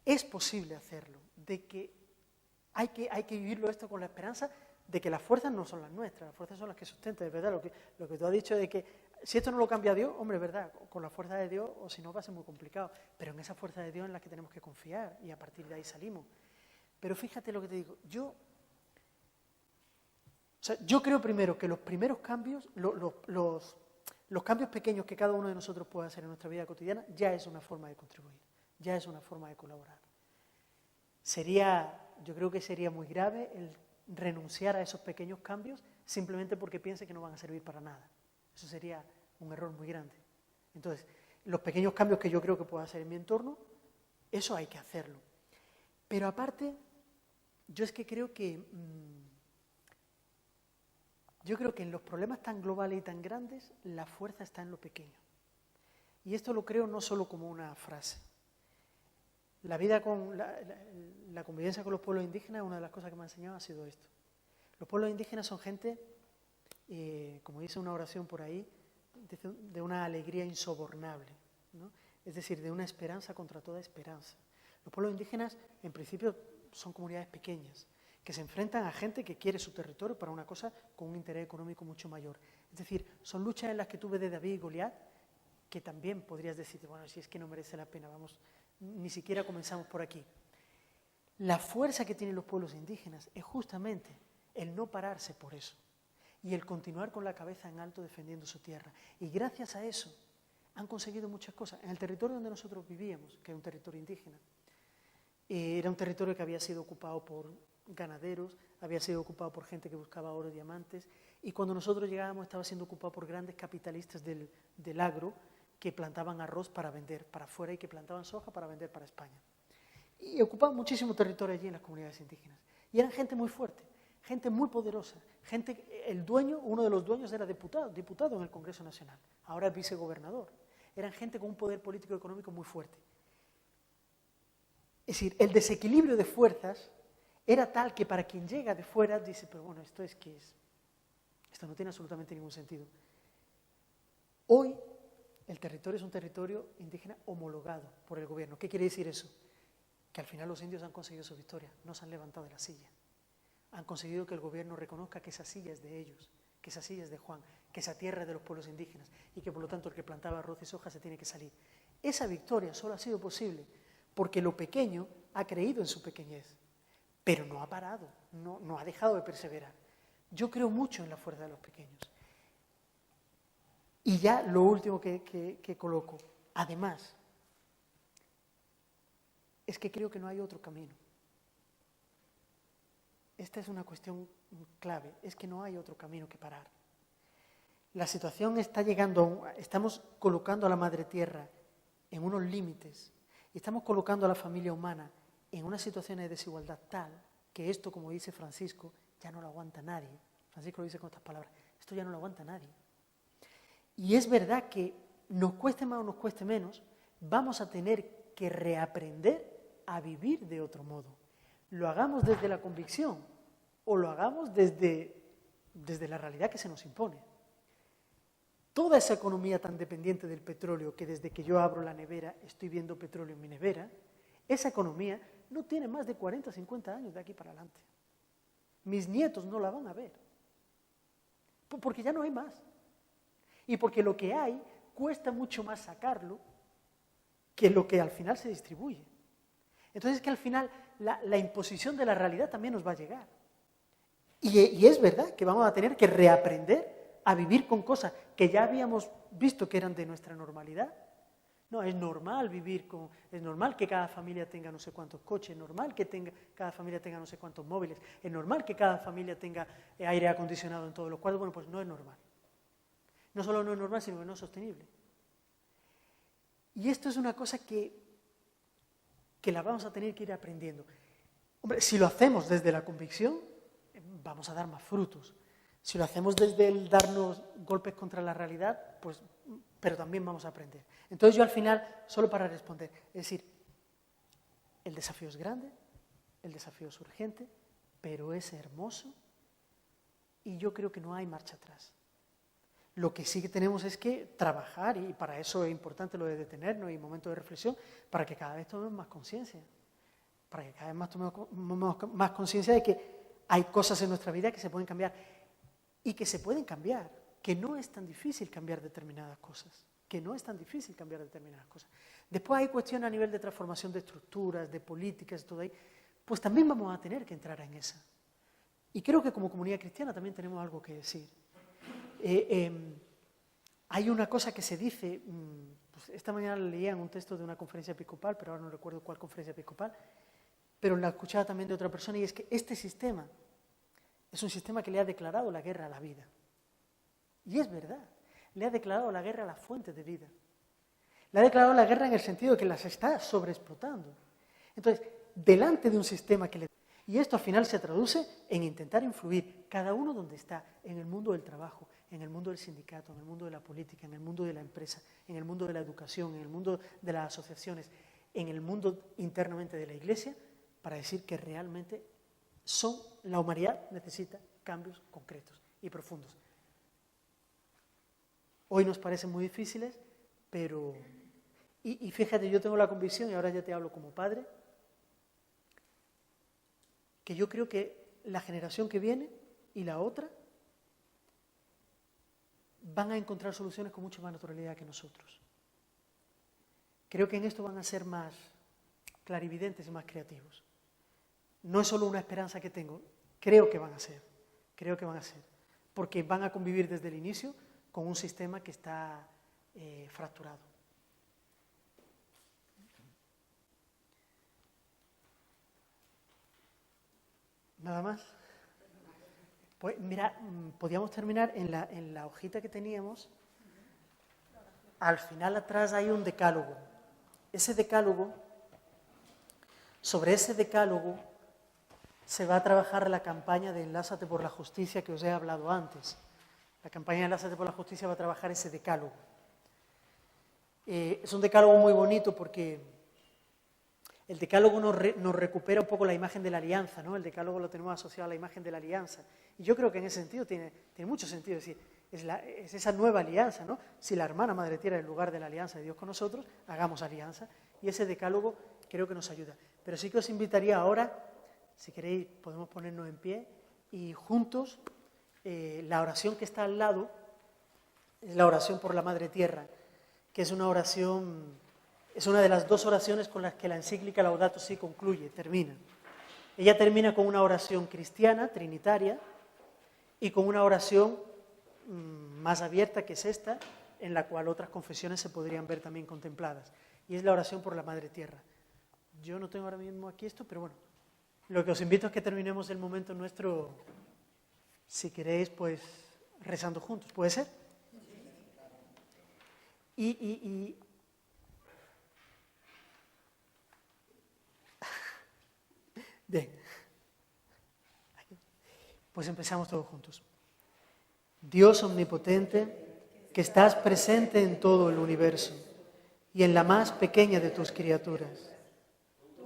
Speaker 1: es posible hacerlo, de que hay que vivirlo esto con la esperanza de que las fuerzas no son las nuestras, las fuerzas son las que sustentan, es verdad, lo que tú has dicho de que si esto no lo cambia Dios, hombre, es verdad, con la fuerza de Dios, o si no va a ser muy complicado, pero en esa fuerza de Dios en la que tenemos que confiar y a partir de ahí salimos. Pero fíjate lo que te digo, yo creo primero que los primeros cambios, los cambios pequeños que cada uno de nosotros puede hacer en nuestra vida cotidiana, ya es una forma de contribuir, ya es una forma de colaborar. Yo creo que sería muy grave el renunciar a esos pequeños cambios simplemente porque piense que no van a servir para nada. Eso sería un error muy grande. Entonces, los pequeños cambios que yo creo que puedo hacer en mi entorno, eso hay que hacerlo. Pero aparte, yo es que creo que en los problemas tan globales y tan grandes, la fuerza está en lo pequeño. Y esto lo creo no solo como una frase. La vida con la convivencia con los pueblos indígenas, una de las cosas que me ha enseñado ha sido esto. Los pueblos indígenas son gente, como dice una oración por ahí, de una alegría insobornable, ¿no? Es decir, de una esperanza contra toda esperanza. Los pueblos indígenas, en principio, son comunidades pequeñas, que se enfrentan a gente que quiere su territorio para una cosa con un interés económico mucho mayor. Es decir, son luchas en las que tú ves de David y Goliat, que también podrías decir, bueno, si es que no merece la pena, vamos, ni siquiera comenzamos por aquí. La fuerza que tienen los pueblos indígenas es justamente el no pararse por eso y el continuar con la cabeza en alto defendiendo su tierra. Y gracias a eso han conseguido muchas cosas. En el territorio donde nosotros vivíamos, que era un territorio indígena, era un territorio que había sido ocupado por ganaderos, había sido ocupado por gente que buscaba oro y diamantes, y cuando nosotros llegábamos estaba siendo ocupado por grandes capitalistas del agro que plantaban arroz para vender para afuera y que plantaban soja para vender para España. Y ocupaban muchísimo territorio allí en las comunidades indígenas. Y eran gente muy fuerte, gente muy poderosa, el dueño, uno de los dueños era diputado en el Congreso Nacional, ahora es vicegobernador. Eran gente con un poder político y económico muy fuerte. Es decir, el desequilibrio de fuerzas era tal que para quien llega de fuera dice, pero bueno, esto no tiene absolutamente ningún sentido. Hoy el territorio es un territorio indígena homologado por el gobierno. ¿Qué quiere decir eso? Que al final los indios han conseguido su victoria, no se han levantado de la silla. Han conseguido que el gobierno reconozca que esa silla es de ellos, que esa silla es de Juan, que esa tierra es de los pueblos indígenas y que por lo tanto el que plantaba arroz y soja se tiene que salir. Esa victoria solo ha sido posible porque lo pequeño ha creído en su pequeñez, pero no ha parado, no ha dejado de perseverar. Yo creo mucho en la fuerza de los pequeños. Y ya lo último que coloco, además, es que creo que no hay otro camino. Esta es una cuestión clave, es que no hay otro camino que parar. La situación está llegando, estamos colocando a la madre tierra en unos límites y estamos colocando a la familia humana en una situación de desigualdad tal que esto, como dice Francisco, ya no lo aguanta nadie. Francisco lo dice con estas palabras, esto ya no lo aguanta nadie. Y es verdad que nos cueste más o nos cueste menos, vamos a tener que reaprender a vivir de otro modo. Lo hagamos desde la convicción o lo hagamos desde la realidad que se nos impone. Toda esa economía tan dependiente del petróleo, que desde que yo abro la nevera estoy viendo petróleo en mi nevera, esa economía no tiene más de 40 o 50 años de aquí para adelante. Mis nietos no la van a ver, porque ya no hay más. Y porque lo que hay cuesta mucho más sacarlo que lo que al final se distribuye. Entonces es que al final la imposición de la realidad también nos va a llegar. Y es verdad que vamos a tener que reaprender a vivir con cosas que ya habíamos visto que eran de nuestra normalidad. No, es normal es normal que cada familia tenga no sé cuántos coches, es normal que cada familia tenga no sé cuántos móviles, es normal que cada familia tenga aire acondicionado en todos los cuartos. Bueno, pues no es normal. No solo no es normal, sino que no es sostenible. Y esto es una cosa que la vamos a tener que ir aprendiendo. Hombre, si lo hacemos desde la convicción, vamos a dar más frutos. Si lo hacemos desde el darnos golpes contra la realidad, pues, pero también vamos a aprender. Entonces yo al final, solo para responder, es decir, el desafío es grande, el desafío es urgente, pero es hermoso y yo creo que no hay marcha atrás. Lo que sí que tenemos es que trabajar, y para eso es importante lo de detenernos y momentos de reflexión, para que cada vez tomemos más conciencia, para que cada vez más tomemos más conciencia de que hay cosas en nuestra vida que se pueden cambiar y que se pueden cambiar, que no es tan difícil cambiar determinadas cosas, Después hay cuestiones a nivel de transformación de estructuras, de políticas, todo ahí, pues también vamos a tener que entrar en esa. Y creo que como comunidad cristiana también tenemos algo que decir. Hay una cosa que se dice, pues esta mañana leía en un texto de una conferencia episcopal, pero ahora no recuerdo cuál conferencia episcopal, pero la escuchaba también de otra persona, y es que este sistema es un sistema que le ha declarado la guerra a la vida. Y es verdad, le ha declarado la guerra a las fuentes de vida. Le ha declarado la guerra en el sentido de que las está sobreexplotando. Entonces, delante de un sistema que le... Y esto al final se traduce en intentar influir, cada uno donde está, en el mundo del trabajo, en el mundo del sindicato, en el mundo de la política, en el mundo de la empresa, en el mundo de la educación, en el mundo de las asociaciones, en el mundo internamente de la Iglesia, para decir que realmente la humanidad necesita cambios concretos y profundos. Hoy nos parecen muy difíciles, pero... Y fíjate, yo tengo la convicción, y ahora ya te hablo como padre, que yo creo que la generación que viene y la otra van a encontrar soluciones con mucha más naturalidad que nosotros. Creo que en esto van a ser más clarividentes y más creativos. No es solo una esperanza que tengo, creo que van a ser, porque van a convivir desde el inicio con un sistema que está fracturado. ¿Nada más? Pues mira, podíamos terminar en la hojita que teníamos. Al final atrás hay un decálogo. Sobre ese decálogo se va a trabajar la campaña de Enlázate por la Justicia que os he hablado antes. La campaña de Enlázate por la Justicia va a trabajar ese decálogo. Es un decálogo muy bonito porque el decálogo nos recupera un poco la imagen de la alianza, ¿no? El decálogo lo tenemos asociado a la imagen de la alianza. Y yo creo que en ese sentido tiene mucho sentido. Es decir, es esa nueva alianza, ¿no? Si la hermana Madre Tierra es el lugar de la alianza de Dios con nosotros, hagamos alianza. Y ese decálogo creo que nos ayuda. Pero sí que os invitaría ahora, si queréis, podemos ponernos en pie y juntos, la oración que está al lado es la oración por la Madre Tierra, que es una oración, es una de las dos oraciones con las que la encíclica Laudato Si concluye, termina. Ella termina con una oración cristiana, trinitaria, y con una oración más abierta, que es esta, en la cual otras confesiones se podrían ver también contempladas. Y es la oración por la Madre Tierra. Yo no tengo ahora mismo aquí esto, pero bueno, lo que os invito es que terminemos el momento nuestro, si queréis, pues rezando juntos. ¿Puede ser? Bien. Pues empezamos todos juntos. Dios omnipotente, que estás presente en todo el universo y en la más pequeña de tus criaturas.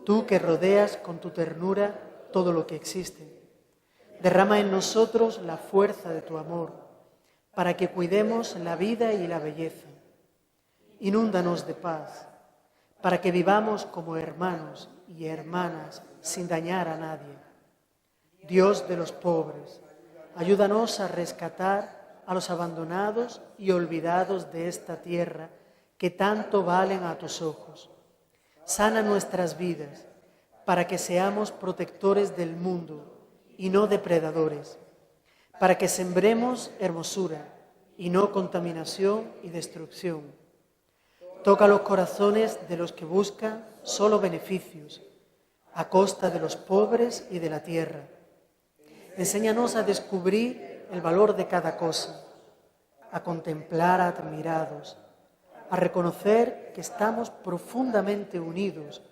Speaker 1: Tú que rodeas con tu ternura todo lo que existe. Derrama en nosotros la fuerza de tu amor para que cuidemos la vida y la belleza. Inúndanos de paz para que vivamos como hermanos y hermanas sin dañar a nadie. Dios de los pobres, ayúdanos a rescatar a los abandonados y olvidados de esta tierra que tanto valen a tus ojos. Sana nuestras vidas para que seamos protectores del mundo y no depredadores, para que sembremos hermosura y no contaminación y destrucción. Toca los corazones de los que buscan solo beneficios, a costa de los pobres y de la tierra. Enséñanos a descubrir el valor de cada cosa, a contemplar admirados, a reconocer que estamos profundamente unidos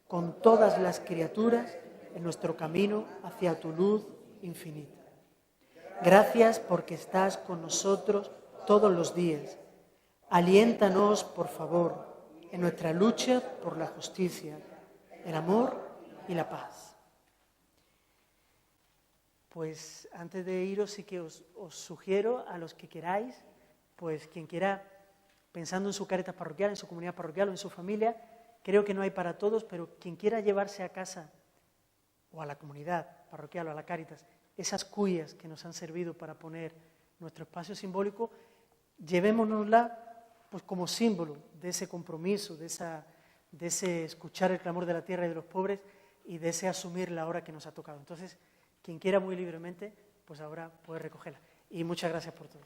Speaker 1: con todas las criaturas en nuestro camino hacia tu luz infinita. Gracias porque estás con nosotros todos los días. Aliéntanos, por favor, en nuestra lucha por la justicia, el amor y la paz. Pues antes de iros sí que os sugiero a los que queráis, pues quien quiera, pensando en su Cáritas parroquial, en su comunidad parroquial o en su familia, creo que no hay para todos, pero quien quiera llevarse a casa o a la comunidad parroquial o a la Cáritas esas cuyas que nos han servido para poner nuestro espacio simbólico, llevémonosla pues como símbolo de ese compromiso, de ese escuchar el clamor de la tierra y de los pobres y de ese asumir la hora que nos ha tocado. Entonces, quien quiera muy libremente, pues ahora puede recogerla. Y muchas gracias por todo.